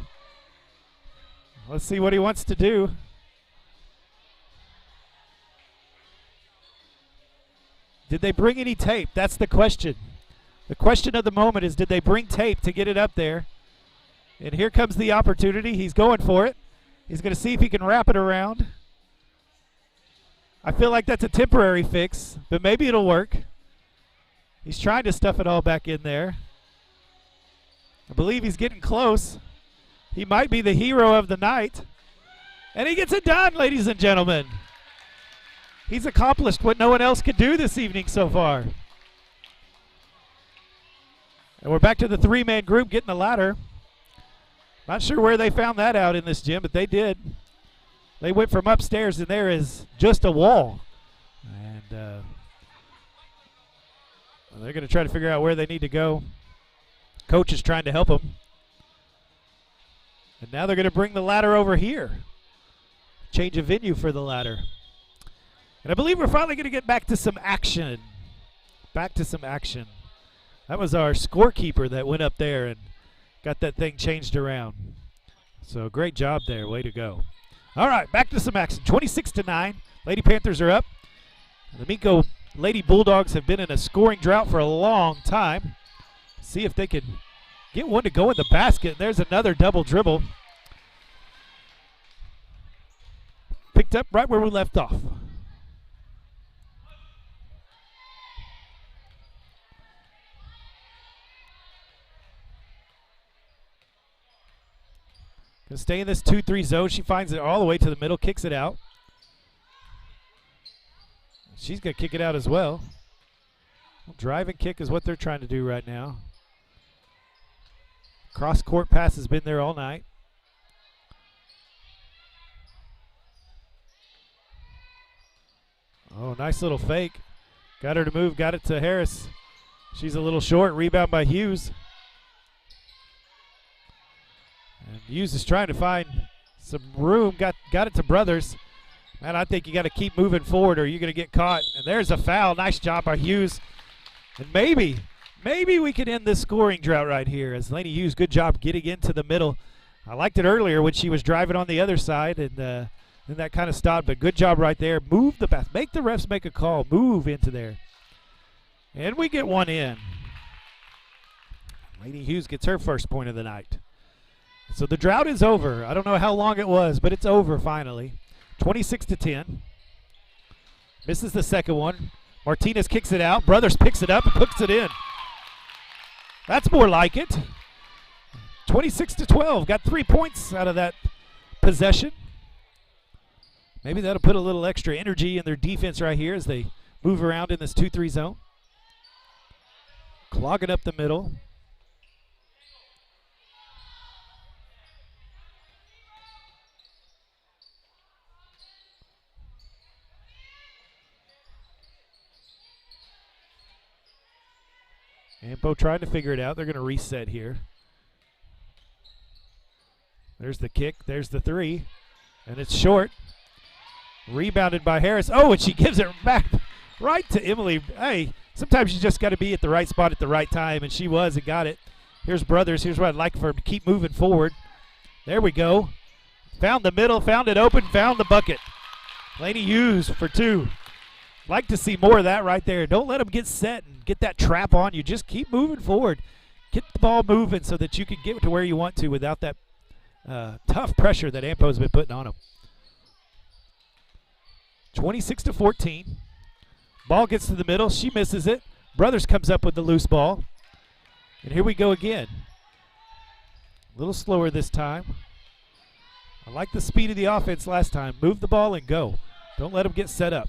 Let's see what he wants to do. Did they bring any tape? That's the question. The question of the moment is, did they bring tape to get it up there? And here comes the opportunity. He's going for it. He's going to see if he can wrap it around. I feel like that's a temporary fix, but maybe it'll work. He's trying to stuff it all back in there. I believe he's getting close. He might be the hero of the night. And he gets it done, ladies and gentlemen. He's accomplished what no one else could do this evening so far. And we're back to the three-man group getting the ladder. Not sure where they found that out in this gym, but they did. They went from upstairs, and there is just a wall. And they're going to try to figure out where they need to go. Coach is trying to help them. And now they're going to bring the ladder over here. Change of venue for the ladder. And I believe we're finally going to get back to some action. Back to some action. That was our scorekeeper that went up there and got that thing changed around. So great job there. Way to go. All right, back to some action. 26-9. Lady Panthers are up. The Minco Lady Bulldogs have been in a scoring drought for a long time. See if they can get one to go in the basket. There's another double dribble. Picked up right where we left off. Gonna stay in this 2-3 zone. She finds it all the way to the middle, kicks it out. She's gonna kick it out as well. Drive and kick is what they're trying to do right now. Cross court pass has been there all night. Oh, nice little fake. Got her to move, got it to Harris. She's a little short, rebound by Hughes. And Hughes is trying to find some room, got it to Brothers. Man, I think you got to keep moving forward or you're going to get caught. And there's a foul. Nice job by Hughes. And maybe we can end this scoring drought right here as Lainey Hughes, good job getting into the middle. I liked it earlier when she was driving on the other side and then that kind of stopped, but good job right there. Move the pass. Make the refs make a call. Move into there. And we get one in. Lainey Hughes gets her first point of the night. So the drought is over. I don't know how long it was, but it's over finally. 26-10. Misses the second one. Martinez kicks it out. Brothers picks it up and puts it in. That's more like it. 26-12. Got 3 points out of that possession. Maybe that'll put a little extra energy in their defense right here as they move around in this 2-3 zone. Clogging up the middle. Ampo trying to figure it out. They're going to reset here. There's the kick. There's the three. And it's short. Rebounded by Harris. Oh, and she gives it back right to Emily. Hey, sometimes you just got to be at the right spot at the right time, and she was and got it. Here's Brothers. Here's what I'd like for them to keep moving forward. There we go. Found the middle, found it open, found the bucket. Lainey Hughes for two. Like to see more of that right there. Don't let them get set and get that trap on you. Just keep moving forward. Get the ball moving so that you can get to where you want to without that tough pressure that Ampo's been putting on them. 26-14. Ball gets to the middle. She misses it. Brothers comes up with the loose ball. And here we go again. A little slower this time. I like the speed of the offense last time. Move the ball and go. Don't let them get set up.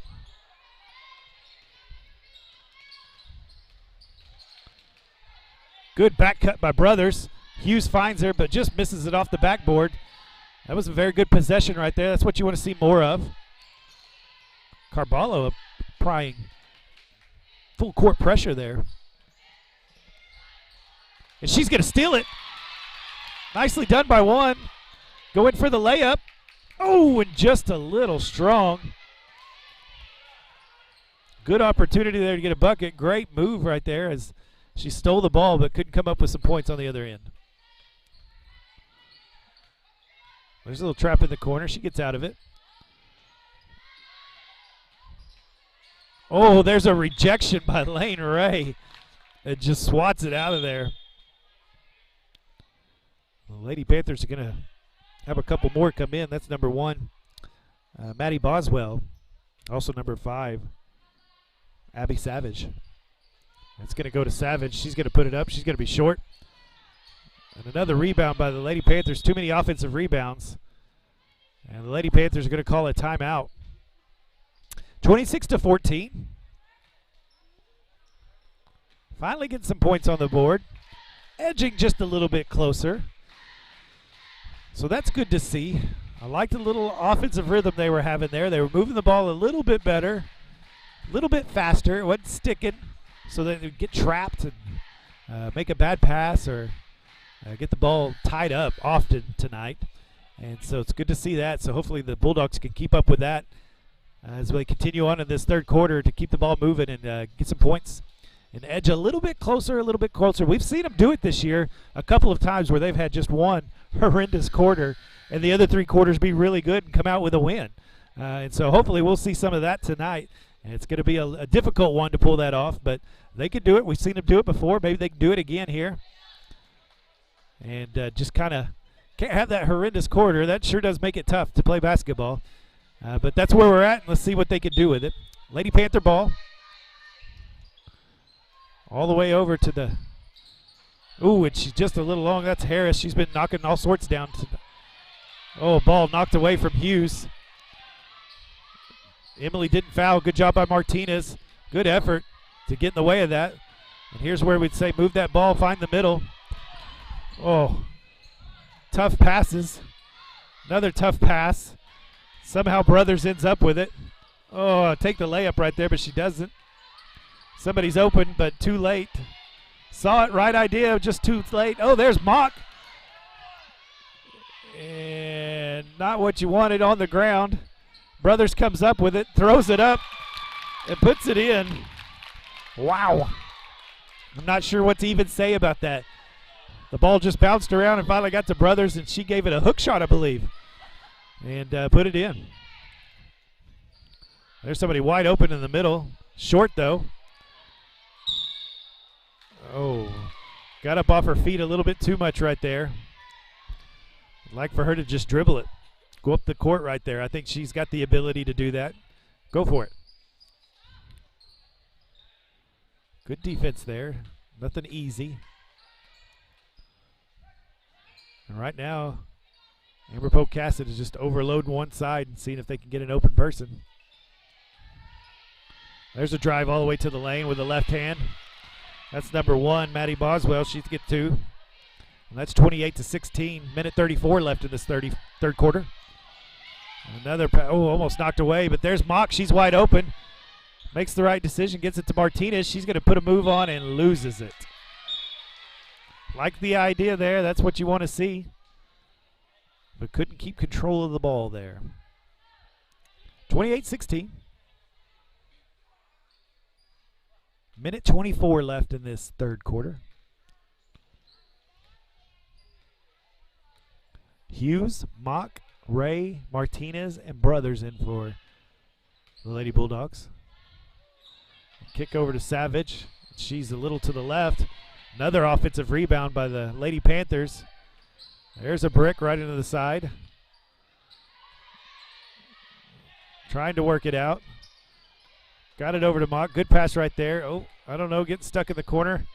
Good back cut by Brothers. Hughes finds her, but just misses it off the backboard. That was a very good possession right there. That's what you want to see more of. Carballo applying full court pressure there. And she's going to steal it. Nicely done by one. Going for the layup. Oh, and just a little strong. Good opportunity there to get a bucket. Great move right there as she stole the ball but couldn't come up with some points on the other end. There's a little trap in the corner. She gets out of it. Oh, there's a rejection by Lane Ray. It just swats it out of there. The Lady Panthers are going to have a couple more come in. That's number 1, Maddie Boswell. Also number 5, Abby Savage. It's going to go to Savage. She's going to put it up. She's going to be short. And another rebound by the Lady Panthers. Too many offensive rebounds. And the Lady Panthers are going to call a timeout. 26-14. Finally getting some points on the board. Edging just a little bit closer. So that's good to see. I like the little offensive rhythm they were having there. They were moving the ball a little bit better, a little bit faster. It wasn't sticking so that they would get trapped and make a bad pass or get the ball tied up often tonight. And so it's good to see that. So hopefully the Bulldogs can keep up with that as we continue on in this third quarter to keep the ball moving and get some points and edge a little bit closer, a little bit closer. We've seen them do it this year a couple of times where they've had just one horrendous quarter and the other 3 quarters be really good and come out with a win. And so hopefully we'll see some of that tonight. And it's going to be a difficult one to pull that off, but they could do it. We've seen them do it before. Maybe they can do it again here. And just kind of can't have that horrendous quarter. That sure does make it tough to play basketball. But that's where we're at, and let's see what they can do with it. Lady Panther ball. All the way over to the... Ooh, and she's just a little long. That's Harris. She's been knocking all sorts down. Ball knocked away from Hughes. Emily didn't foul. Good job by Martinez. Good effort to get in the way of that. And here's where we'd say move that ball, find the middle. Oh, tough passes. Another tough pass. Somehow Brothers ends up with it. Oh, take the layup right there, but she doesn't. Somebody's open, but too late. Saw it, right idea, just too late. Oh, there's Mock. And not what you wanted on the ground. Brothers comes up with it, throws it up, and puts it in. Wow. I'm not sure what to even say about that. The ball just bounced around and finally got to Brothers, and she gave it a hook shot, I believe, and put it in. There's somebody wide open in the middle. Short, though. Oh, got up off her feet a little bit too much right there. I'd like for her to just dribble it. Go up the court right there. I think she's got the ability to do that. Go for it. Good defense there. Nothing easy. And right now, Amber Pocasset is just overloading one side and seeing if they can get an open person. There's a drive all the way to the lane with the left hand. That's number 1, Maddie Boswell. She's get 2. And that's 28-16. Minute 34 left in this third quarter. Another, almost knocked away, but there's Mock. She's wide open. Makes the right decision, gets it to Martinez. She's going to put a move on and loses it. Like the idea there. That's what you want to see. But couldn't keep control of the ball there. 28-16. Minute 24 left in this third quarter. Hughes, Mock, Ray, Martinez, and Brothers in for the Lady Bulldogs. Kick over to Savage. She's a little to the left. Another offensive rebound by the Lady Panthers. There's a brick right into the side. Trying to work it out. Got it over to Mock. Good pass right there. Oh, I don't know, getting stuck in the corner.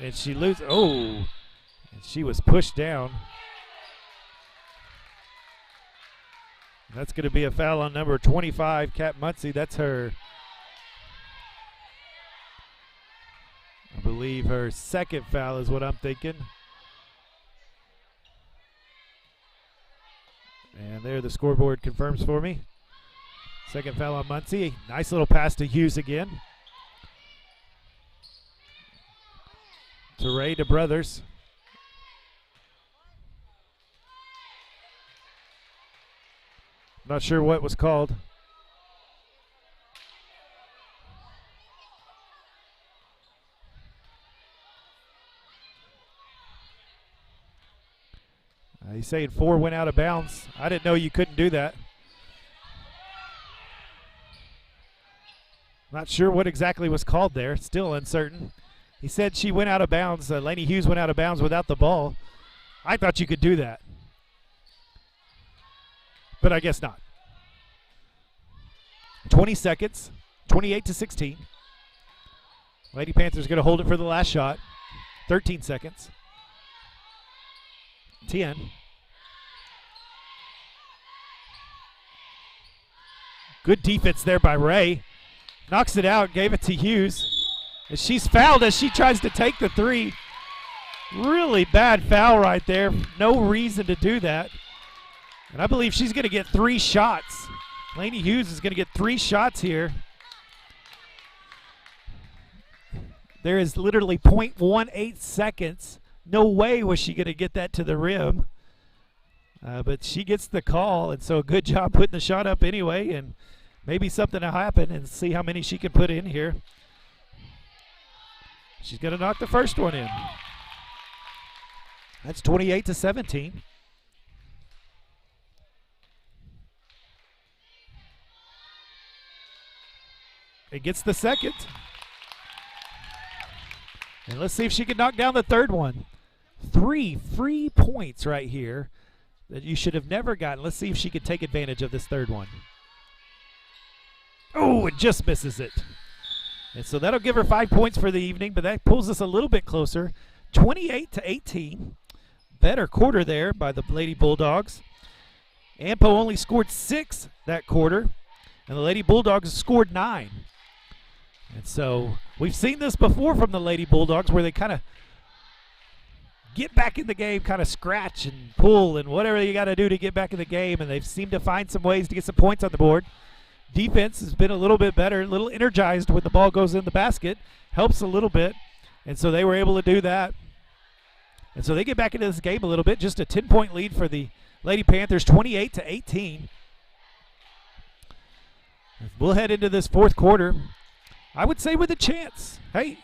And she loses. Oh, and she was pushed down. That's going to be a foul on number 25, Kat Muncie. That's her, I believe, her second foul is what I'm thinking. And there the scoreboard confirms for me. Second foul on Muncie. Nice little pass to Hughes again. To Ray to Brothers. Not sure what was called. He's saying 4 went out of bounds. I didn't know you couldn't do that. Not sure what exactly was called there. Still uncertain. He said she went out of bounds. Lainey Hughes went out of bounds without the ball. I thought you could do that. But I guess not. 20 seconds. 28-16. Lady Panthers going to hold it for the last shot. 13 seconds. 10. Good defense there by Ray. Knocks it out, gave it to Hughes. And she's fouled as she tries to take the 3. Really bad foul right there. No reason to do that. And I believe she's going to get 3 shots. Lainey Hughes is going to get 3 shots here. There is literally 0.18 seconds. No way was she going to get that to the rim. But she gets the call, and so good job putting the shot up anyway, and maybe something will happen and see how many she can put in here. She's going to knock the first one in. That's 28-17. It gets the second. And let's see if she can knock down the third one. 3 free points right here that you should have never gotten. Let's see if she can take advantage of this third one. Oh, it just misses it. And so that'll give her 5 points for the evening, but that pulls us a little bit closer. 28-18. Better quarter there by the Lady Bulldogs. Ampo only scored 6 that quarter, and the Lady Bulldogs scored 9. And so we've seen this before from the Lady Bulldogs where they kind of get back in the game, kind of scratch and pull and whatever you got to do to get back in the game, and they've seemed to find some ways to get some points on the board. Defense has been a little bit better, a little energized when the ball goes in the basket, helps a little bit, and so they were able to do that. And so they get back into this game a little bit, just a 10-point lead for the Lady Panthers, 28-18. We'll head into this fourth quarter, I would say with a chance. Hey,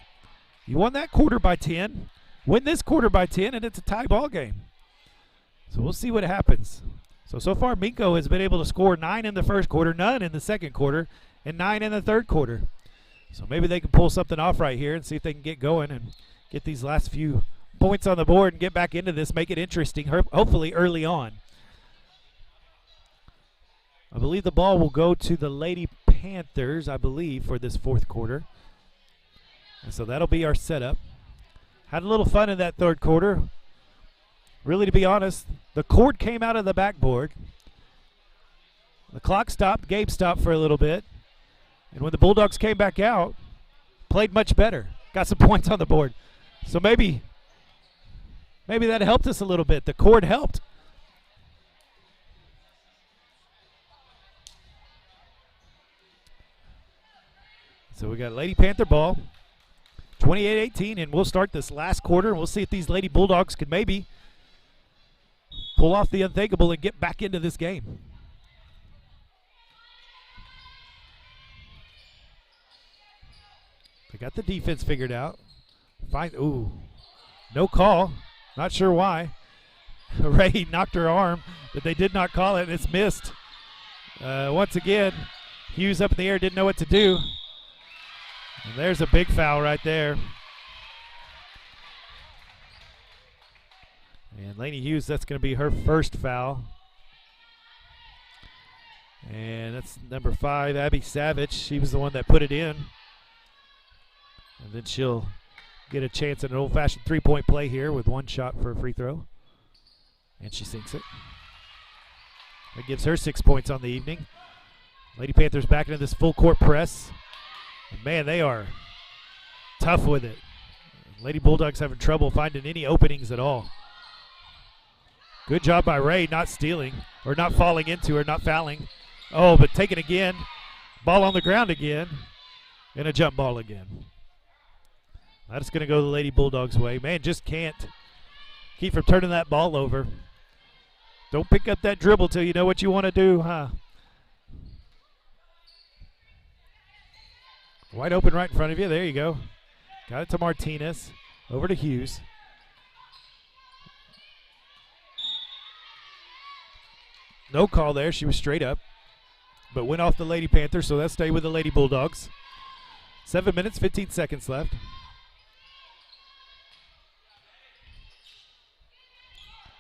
you won that quarter by 10, win this quarter by 10, and it's a tie ball game. So we'll see what happens. So far, Minco has been able to score 9 in the first quarter, none in the second quarter, and 9 in the third quarter. So maybe they can pull something off right here and see if they can get going and get these last few points on the board and get back into this, make it interesting, hopefully early on. I believe the ball will go to the Lady Panthers, I believe, for this fourth quarter. And so that'll be our setup. Had a little fun in that third quarter. Really, to be honest, the cord came out of the backboard. The clock stopped, game stopped for a little bit. And when the Bulldogs came back out, played much better. Got some points on the board. So maybe that helped us a little bit. The cord helped. So we got Lady Panther ball, 28-18, and we'll start this last quarter, and we'll see if these Lady Bulldogs can maybe pull off the unthinkable and get back into this game. They got the defense figured out. Ooh, no call. Not sure why. Ray knocked her arm, but they did not call it, and it's missed. Once again, Hughes up in the air, didn't know what to do. And there's a big foul right there. And Lainey Hughes, that's going to be her first foul. And that's number 5, Abby Savage. She was the one that put it in. And then she'll get a chance at an old-fashioned three-point play here with one shot for a free throw. And she sinks it. That gives her 6 points on the evening. Lady Panthers back into this full-court press. And man, they are tough with it. Lady Bulldogs having trouble finding any openings at all. Good job by Ray not stealing, or not falling into her, not fouling. Oh, but taken again. Ball on the ground again. And a jump ball again. That's going to go the Lady Bulldogs' way. Man, just can't keep from turning that ball over. Don't pick up that dribble till you know what you want to do, huh? Wide open right in front of you. There you go. Got it to Martinez. Over to Hughes. No call there. She was straight up. But went off the Lady Panthers, so that'll stay with the Lady Bulldogs. 7 minutes, 15 seconds left.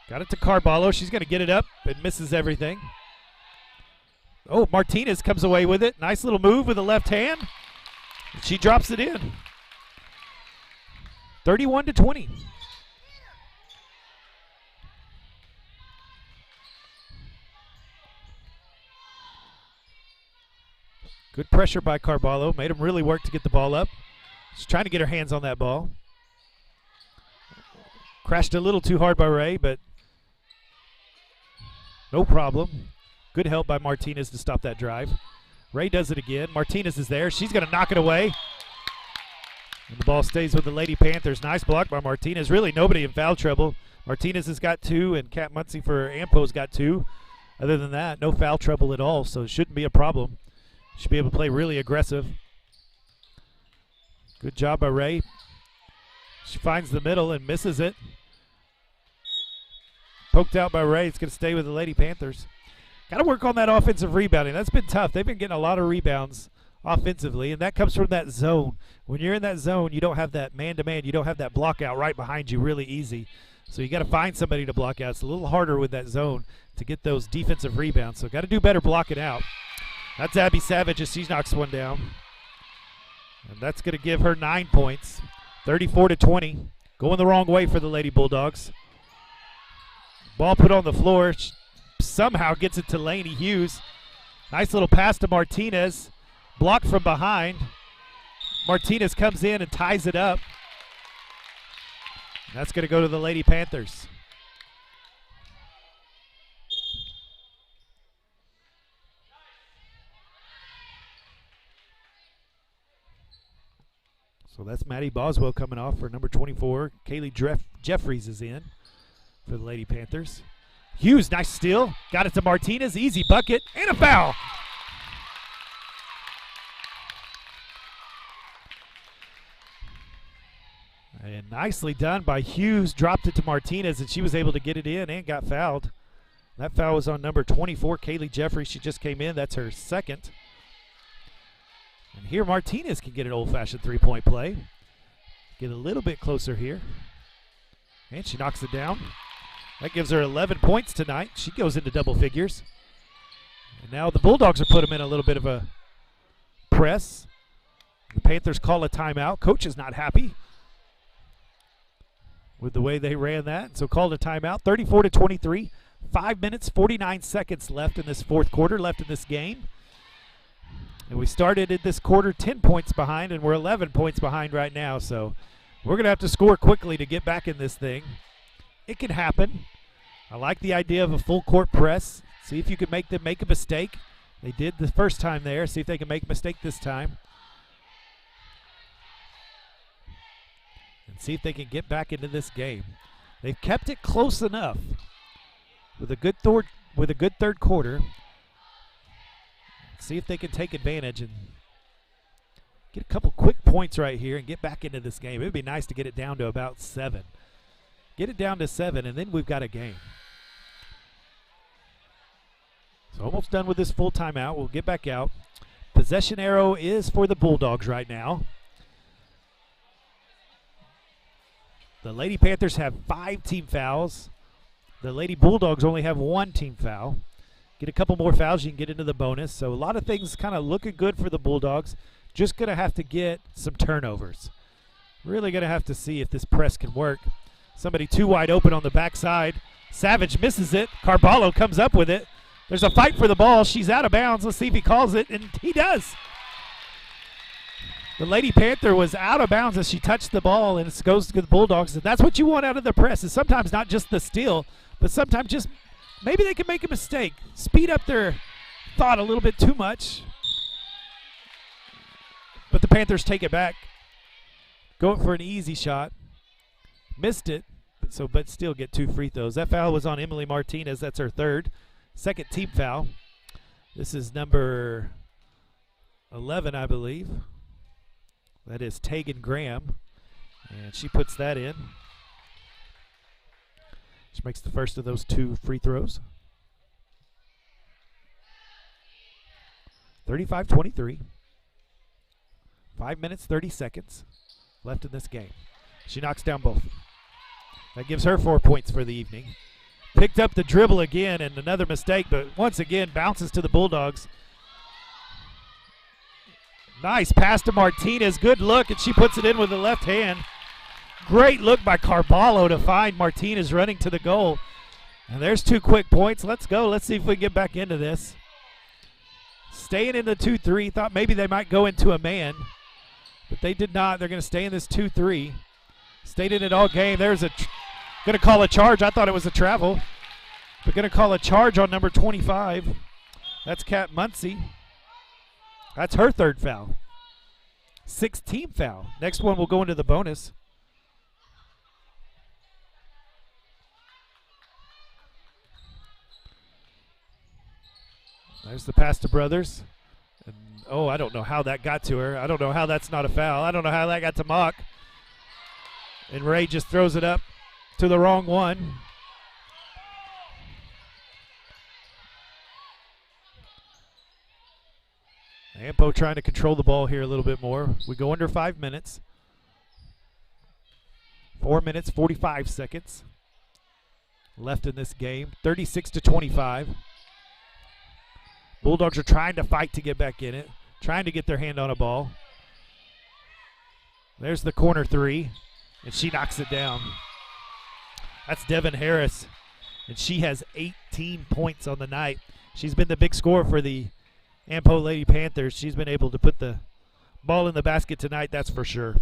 Got it to Carballo. She's going to get it up and misses everything. Oh, Martinez comes away with it. Nice little move with the left hand. She drops it in. 31-20. Good pressure by Carballo. Made him really work to get the ball up. She's trying to get her hands on that ball. Crashed a little too hard by Ray, but no problem. Good help by Martinez to stop that drive. Ray does it again. Martinez is there. She's going to knock it away. And the ball stays with the Lady Panthers. Nice block by Martinez. Really nobody in foul trouble. Martinez has got 2, and Kat Muncie for Ampo's got 2. Other than that, no foul trouble at all, so it shouldn't be a problem. Should be able to play really aggressive. Good job by Ray. She finds the middle and misses it. Poked out by Ray. It's going to stay with the Lady Panthers. Got to work on that offensive rebounding. That's been tough. They've been getting a lot of rebounds offensively, and that comes from that zone. When you're in that zone, you don't have that man-to-man. You don't have that block out right behind you really easy. So you got to find somebody to block out. It's a little harder with that zone to get those defensive rebounds. So got to do better blocking out. That's Abby Savage as she knocks one down. And that's going to give her 9 points, 34-20. Going the wrong way for the Lady Bulldogs. Ball put on the floor. She somehow gets it to Lainey Hughes. Nice little pass to Martinez. Blocked from behind. Martinez comes in and ties it up. That's going to go to the Lady Panthers. So that's Maddie Boswell coming off for number 24. Kaylee Jeffries is in for the Lady Panthers. Hughes, nice steal. Got it to Martinez. Easy bucket and a foul. And nicely done by Hughes. Dropped it to Martinez, and she was able to get it in and got fouled. That foul was on number 24, Kaylee Jeffries. She just came in. That's her second. And here Martinez can get an old-fashioned three-point play. Get a little bit closer here. And she knocks it down. That gives her 11 points tonight. She goes into double figures. And now the Bulldogs are put them in a little bit of a press. The Panthers call a timeout. Coach is not happy with the way they ran that. So called a timeout. 34-23. 5 minutes, 49 seconds left in this fourth quarter, left in this game. And we started in this quarter 10 points behind, and we're 11 points behind right now. So we're going to have to score quickly to get back in this thing. It can happen. I like the idea of a full court press. See if you can make them make a mistake. They did the first time there. See if they can make a mistake this time. And see if they can get back into this game. They've kept it close enough with a good third quarter. See if they can take advantage and get a couple quick points right here and get back into this game. It would be nice to get it down to about 7. Get it down to 7, and then we've got a game. So almost done with this full timeout. We'll get back out. Possession arrow is for the Bulldogs right now. The Lady Panthers have 5 team fouls. The Lady Bulldogs only have 1 team foul. Get a couple more fouls, you can get into the bonus. So a lot of things kind of looking good for the Bulldogs. Just going to have to get some turnovers. Really going to have to see if this press can work. Somebody too wide open on the backside. Savage misses it. Carballo comes up with it. There's a fight for the ball. She's out of bounds. Let's see if he calls it, and he does. The Lady Panther was out of bounds as she touched the ball, and it goes to the Bulldogs. And that's what you want out of the press, is sometimes not just the steal, but sometimes just maybe they can make a mistake. Speed up their thought a little bit too much. But the Panthers take it back. Go for an easy shot. Missed it, but still get 2 free throws. That foul was on Emily Martinez. That's her third. Second team foul. This is number 11, I believe. That is Tegan Graham. And she puts that in. She makes the first of those 2 free throws. 35-23. 5 minutes, 30 seconds left in this game. She knocks down both. That gives her 4 points for the evening. Picked up the dribble again, and another mistake, but once again bounces to the Bulldogs. Nice pass to Martinez. Good look, and she puts it in with the left hand. Great look by Carballo to find Martinez running to the goal. And there's 2 quick points. Let's go. Let's see if we can get back into this. Staying in the 2-3. Thought maybe they might go into a man, but they did not. They're going to stay in this 2-3. Stayed in it all game. There's going to call a charge. I thought it was a travel. But going to call a charge on number 25. That's Kat Muncie. That's her third foul. 6th team foul. Next one will go into the bonus. There's the pass to Brothers. And, I don't know how that got to her. I don't know how that's not a foul. I don't know how that got to Mock. And Ray just throws it up to the wrong one. Ampo trying to control the ball here a little bit more. We go under 5 minutes. 4 minutes, 45 seconds left in this game. 36-25. Bulldogs are trying to fight to get back in it, trying to get their hand on a ball. There's the corner three, and she knocks it down. That's Devin Harris, and she has 18 points on the night. She's been the big scorer for the Ampo Lady Panthers. She's been able to put the ball in the basket tonight, that's for sure.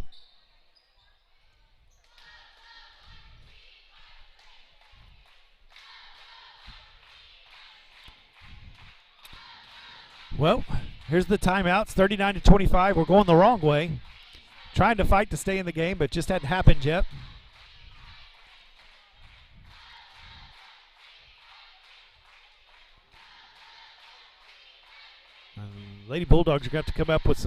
Well, here's the timeouts, 39-25. We're going the wrong way. Trying to fight to stay in the game, but just hadn't happened yet. Lady Bulldogs are going to have to come up with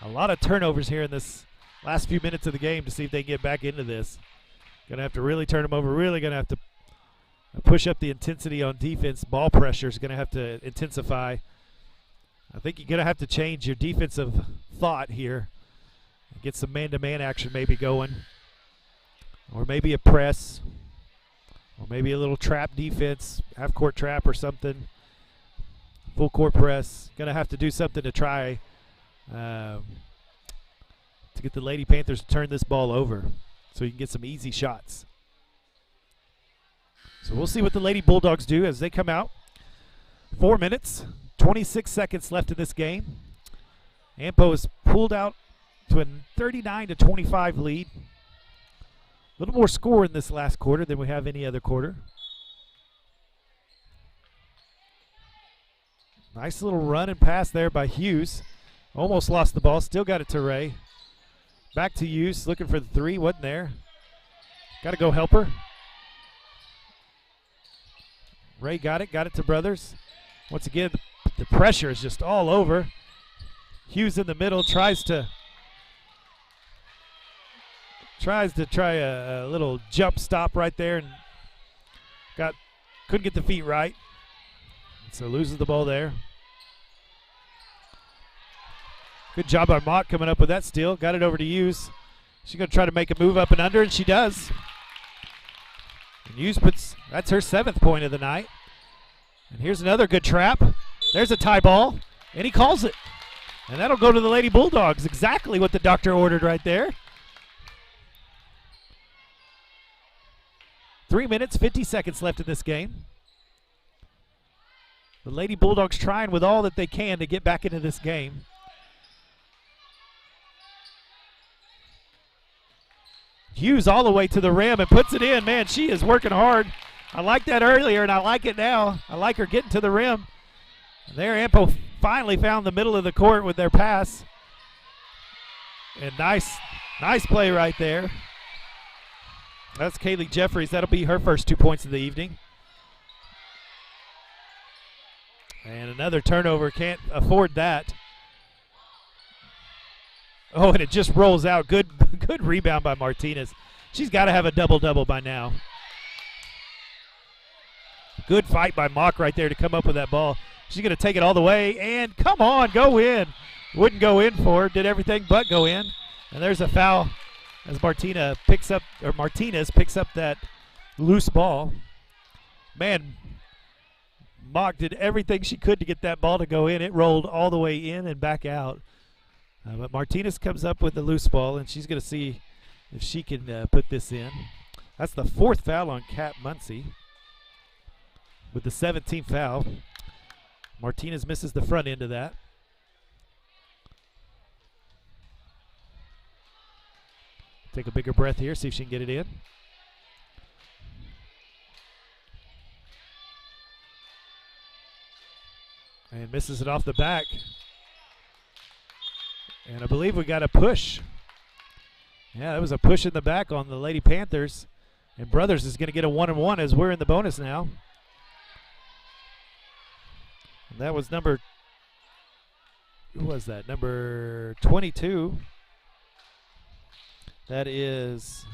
a lot of turnovers here in this last few minutes of the game to see if they can get back into this. Going to have to really turn them over, really going to have to push up the intensity on defense. Ball pressure is going to have to intensify. I think you're going to have to change your defensive thought here. Get some man-to-man action maybe going. Or maybe a press. Or maybe a little trap defense, half-court trap or something. Full-court press. Going to have to do something to try to get the Lady Panthers to turn this ball over so you can get some easy shots. So we'll see what the Lady Bulldogs do as they come out. 4 minutes, 26 seconds left in this game. Ampo has pulled out to a 39-25 lead. A little more score in this last quarter than we have any other quarter. Nice little run and pass there by Hughes. Almost lost the ball, still got it to Ray. Back to Hughes, looking for the three, wasn't there. Got to go help her. Ray got it to Brothers. Once again, the pressure is just all over. Hughes in the middle, tries to try a little jump stop right there and couldn't get the feet right. So loses the ball there. Good job by Mott coming up with that steal. Got it over to Hughes. She's going to try to make a move up and under, and she does. And Hughes that's her 7th point of the night. And here's another good trap. There's a tie ball, and he calls it. And that'll go to the Lady Bulldogs. Exactly what the doctor ordered right there. 3 minutes, 50 seconds left in this game. The Lady Bulldogs trying with all that they can to get back into this game. Hughes all the way to the rim and puts it in. Man, she is working hard. I liked that earlier, and I like it now. I like her getting to the rim. And there, Ampo finally found the middle of the court with their pass. And nice play right there. That's Kaylee Jeffries. That'll be her first 2 points of the evening. And another turnover. Can't afford that. Oh, and it just rolls out. Good rebound by Martinez. She's got to have a double-double by now. Good fight by Mock right there to come up with that ball. She's going to take it all the way, and come on, go in. Wouldn't go in for her. Did everything but go in. And there's a foul as Martinez picks up that loose ball. Man, Mock did everything she could to get that ball to go in. It rolled all the way in and back out. But Martinez comes up with the loose ball, and she's going to see if she can put this in. That's the 4th foul on Kat Muncie with the 17th foul. Martinez misses the front end of that. Take a bigger breath here, see if she can get it in. And misses it off the back. And I believe we got a push. Yeah, that was a push in the back on the Lady Panthers. And Brothers is going to get a 1-and-1 as we're in the bonus now. And that was number 22. That is,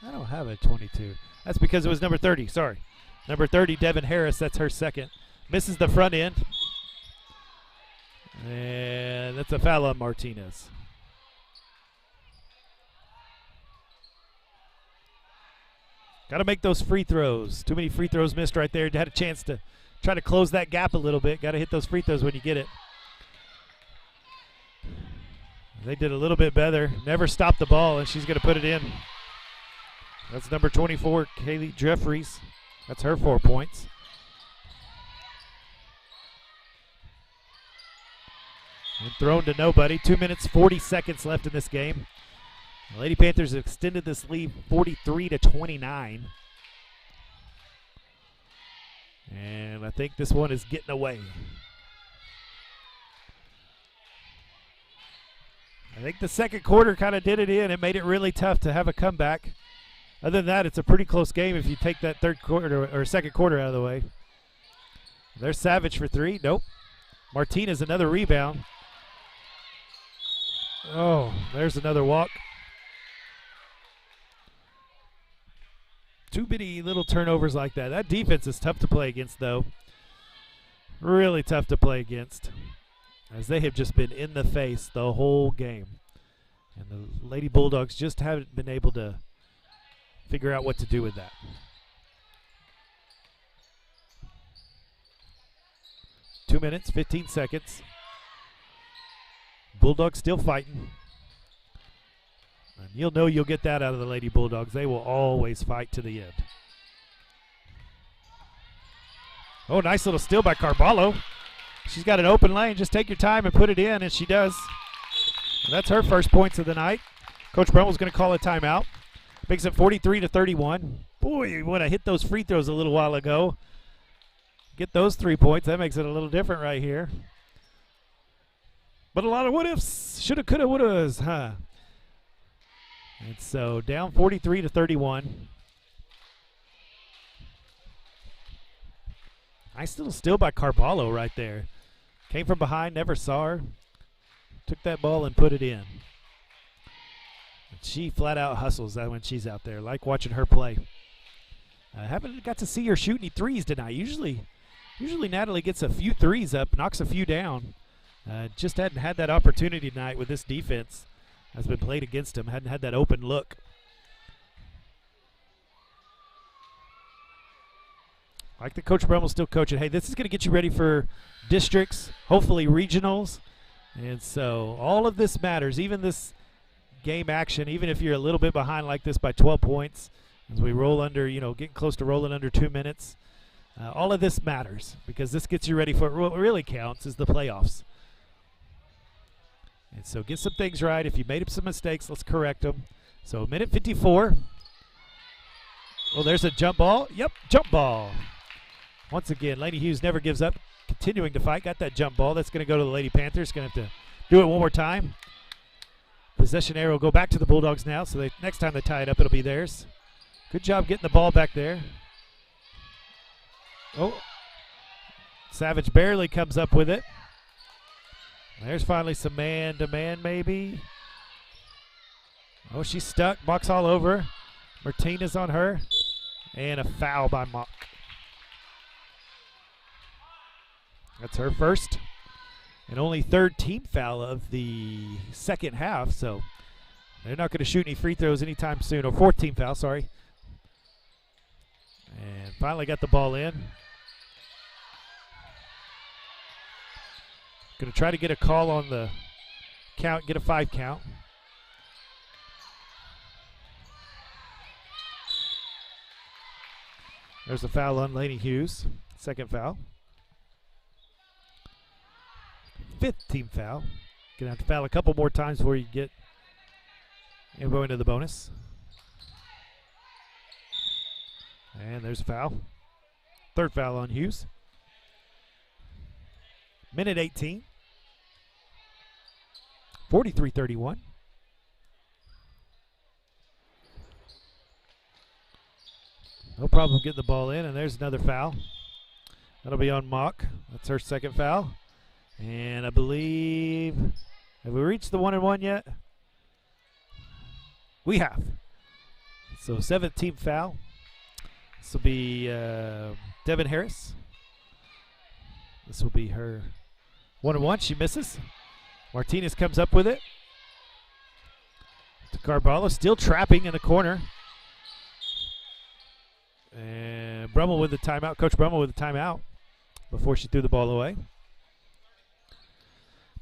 I don't have a 22. That's because it was number 30, sorry. Number 30, Devin Harris, that's her second. Misses the front end. And that's a foul on Martinez. Got to make those free throws. Too many free throws missed right there. Had a chance to try to close that gap a little bit. Got to hit those free throws when you get it. They did a little bit better. Never stopped the ball, and she's going to put it in. That's number 24, Kaylee Jeffries. That's her 4 points. And thrown to nobody. 2 minutes, 40 seconds left in this game. The Lady Panthers extended this lead 43-29. And I think this one is getting away. I think the second quarter kind of did it in. It made it really tough to have a comeback. Other than that, it's a pretty close game if you take that third quarter or second quarter out of the way. There's Savage for three. Nope. Martinez, another rebound. Oh, there's another walk. Too many little turnovers like that. That defense is tough to play against, though. Really tough to play against, as they have just been in the face the whole game. And the Lady Bulldogs just haven't been able to figure out what to do with that. Two minutes, 15 seconds. Bulldogs still fighting. And you'll know you'll get that out of the Lady Bulldogs. They will always fight to the end. Oh, nice little steal by Carballo. She's got an open lane. Just take your time and put it in, and she does. And that's her first points of the night. Coach Brumwell's going to call a timeout. Makes it 43-31. Boy, when I hit those free throws a little while ago, get those 3 points. That makes it a little different right here. But a lot of what-ifs. Shoulda, coulda, wouldas, huh? And so down 43-31. Nice little steal by Carballo right there. Came from behind, never saw her. Took that ball and put it in. She flat out hustles that when she's out there. Like watching her play. I haven't got to see her shoot any threes tonight. Usually Natalie gets a few threes up, knocks a few down. Just hadn't had that opportunity tonight with this defense. Has been played against him. Hadn't had that open look. Like the Coach Brummel still coaching. Hey, this is going to get you ready for districts, hopefully regionals. And so all of this matters, even this game action, even if you're a little bit behind like this by 12 points, as we roll under, getting close to rolling under 2 minutes. All of this matters because this gets you ready for what really counts is the playoffs. And so get some things right. If you made up some mistakes, let's correct them. So minute 54. Oh, there's a jump ball. Yep, jump ball. Once again, Lady Hughes never gives up, continuing to fight. Got that jump ball. That's going to go to the Lady Panthers. Going to have to do it one more time. Possession arrow will go back to the Bulldogs now, so next time they tie it up, it'll be theirs. Good job getting the ball back there. Oh, Savage barely comes up with it. There's finally some man-to-man maybe. Oh, she's stuck. Mock's all over. Martinez on her. And a foul by Mock. That's her first. And only third team foul of the second half, so they're not going to shoot any free throws anytime soon. Or fourth team foul, sorry. And finally got the ball in. Going to try to get a call on the count, get a 5 count. There's a foul on Lady Hughes. Second foul. Fifth team foul. Going to have to foul a couple more times before you get and go into the bonus. And there's a foul. Third foul on Hughes. Minute 18. 43-31. No problem getting the ball in, and there's another foul. That'll be on Mock. That's her second foul. And I believe, have we reached the 1-and-1 yet? We have. So 17th foul. This will be Devin Harris. This will be her 1-1. She misses. Martinez comes up with it. To Carballo, still trapping in the corner. And Brummel with the timeout. Coach Brummel with the timeout before she threw the ball away.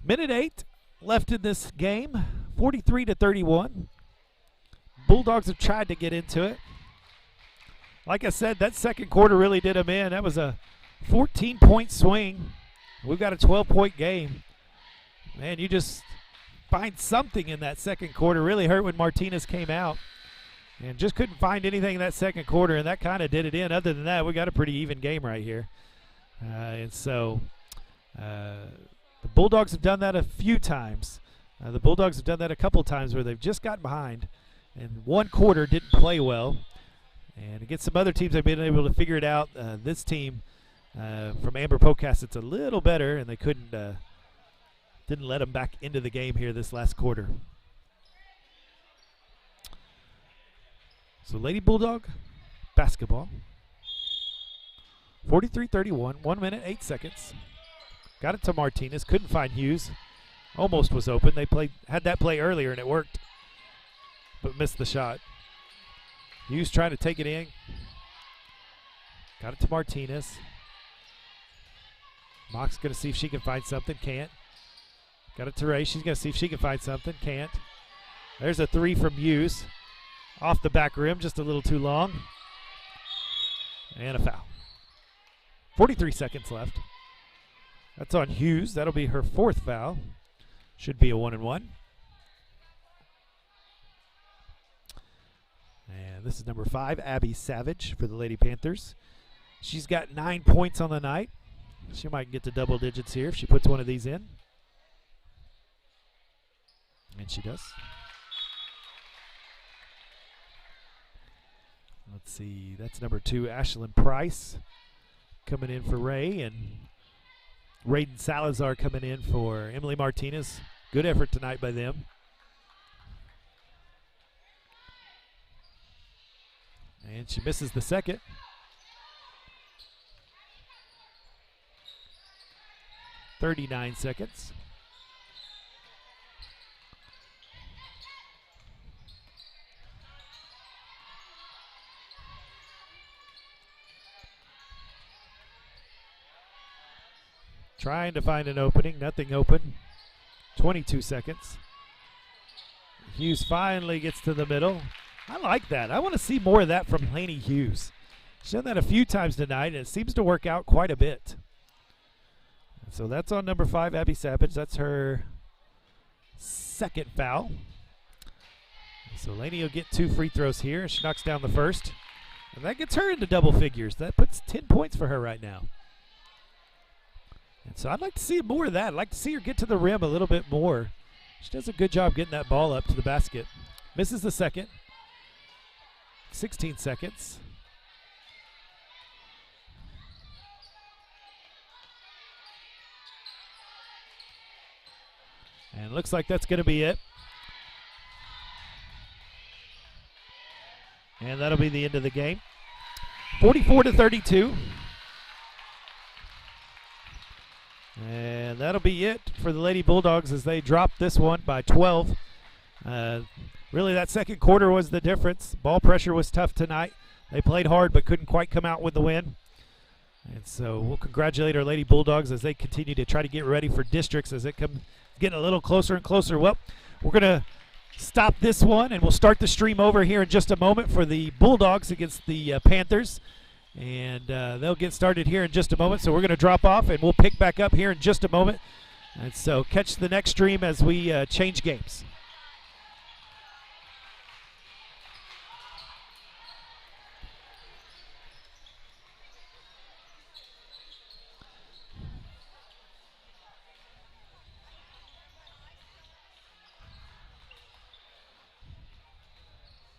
Minute 8 left in this game. 43-31. Bulldogs have tried to get into it. Like I said, that second quarter really did them in. That was a 14-point swing. We've got a 12-point game. Man, you just find something in that second quarter. Really hurt when Martinez came out. And just couldn't find anything in that second quarter, and that kind of did it in. Other than that, we got a pretty even game right here. And so the Bulldogs have done that a few times. The Bulldogs have done that a couple times where they've just gotten behind, and one quarter didn't play well. And against some other teams, they've been able to figure it out. This team from Amber Pocasset's a little better, and they didn't let them back into the game here this last quarter. So Lady Bulldog basketball. 43-31, 1 minute, 8 seconds. Got it to Martinez, couldn't find Hughes. Almost was open. They had that play earlier and it worked, but missed the shot. Hughes trying to take it in. Got it to Martinez. Mock's going to see if she can find something. Can't. Got it to Ray. She's going to see if she can find something. Can't. There's a three from Hughes. Off the back rim, just a little too long. And a foul. 43 seconds left. That's on Hughes. That'll be her fourth foul. Should be a 1-and-1. And this is number 5, Abby Savage for the Lady Panthers. She's got 9 points on the night. She might get to double digits here if she puts one of these in. And she does. Let's see, that's number 2, Ashlyn Price coming in for Ray, and Raiden Salazar coming in for Emily Martinez. Good effort tonight by them. And she misses the second. .39 seconds. Trying to find an opening, nothing open. 22 seconds. Hughes finally gets to the middle. I like that. I want to see more of that from Lainey Hughes. She's done that a few times tonight, and it seems to work out quite a bit. And so that's on number 5, Abby Savage. That's her second foul. So Lainey will get 2 free throws here. She knocks down the first. And that gets her into double figures. That puts 10 points for her right now. And so I'd like to see more of that. I'd like to see her get to the rim a little bit more. She does a good job getting that ball up to the basket. Misses the second. 16 seconds. And looks like that's going to be it. And that'll be the end of the game. 44-32. And that'll be it for the Lady Bulldogs as they drop this one by 12. Really, that second quarter was the difference. Ball pressure was tough tonight. They played hard but couldn't quite come out with the win. And so we'll congratulate our Lady Bulldogs as they continue to try to get ready for districts as it comes getting a little closer and closer. Well, we're going to stop this one, and we'll start the stream over here in just a moment for the Bulldogs against the Panthers. And they'll get started here in just a moment. So we're going to drop off, and we'll pick back up here in just a moment. And so catch the next stream as we change games.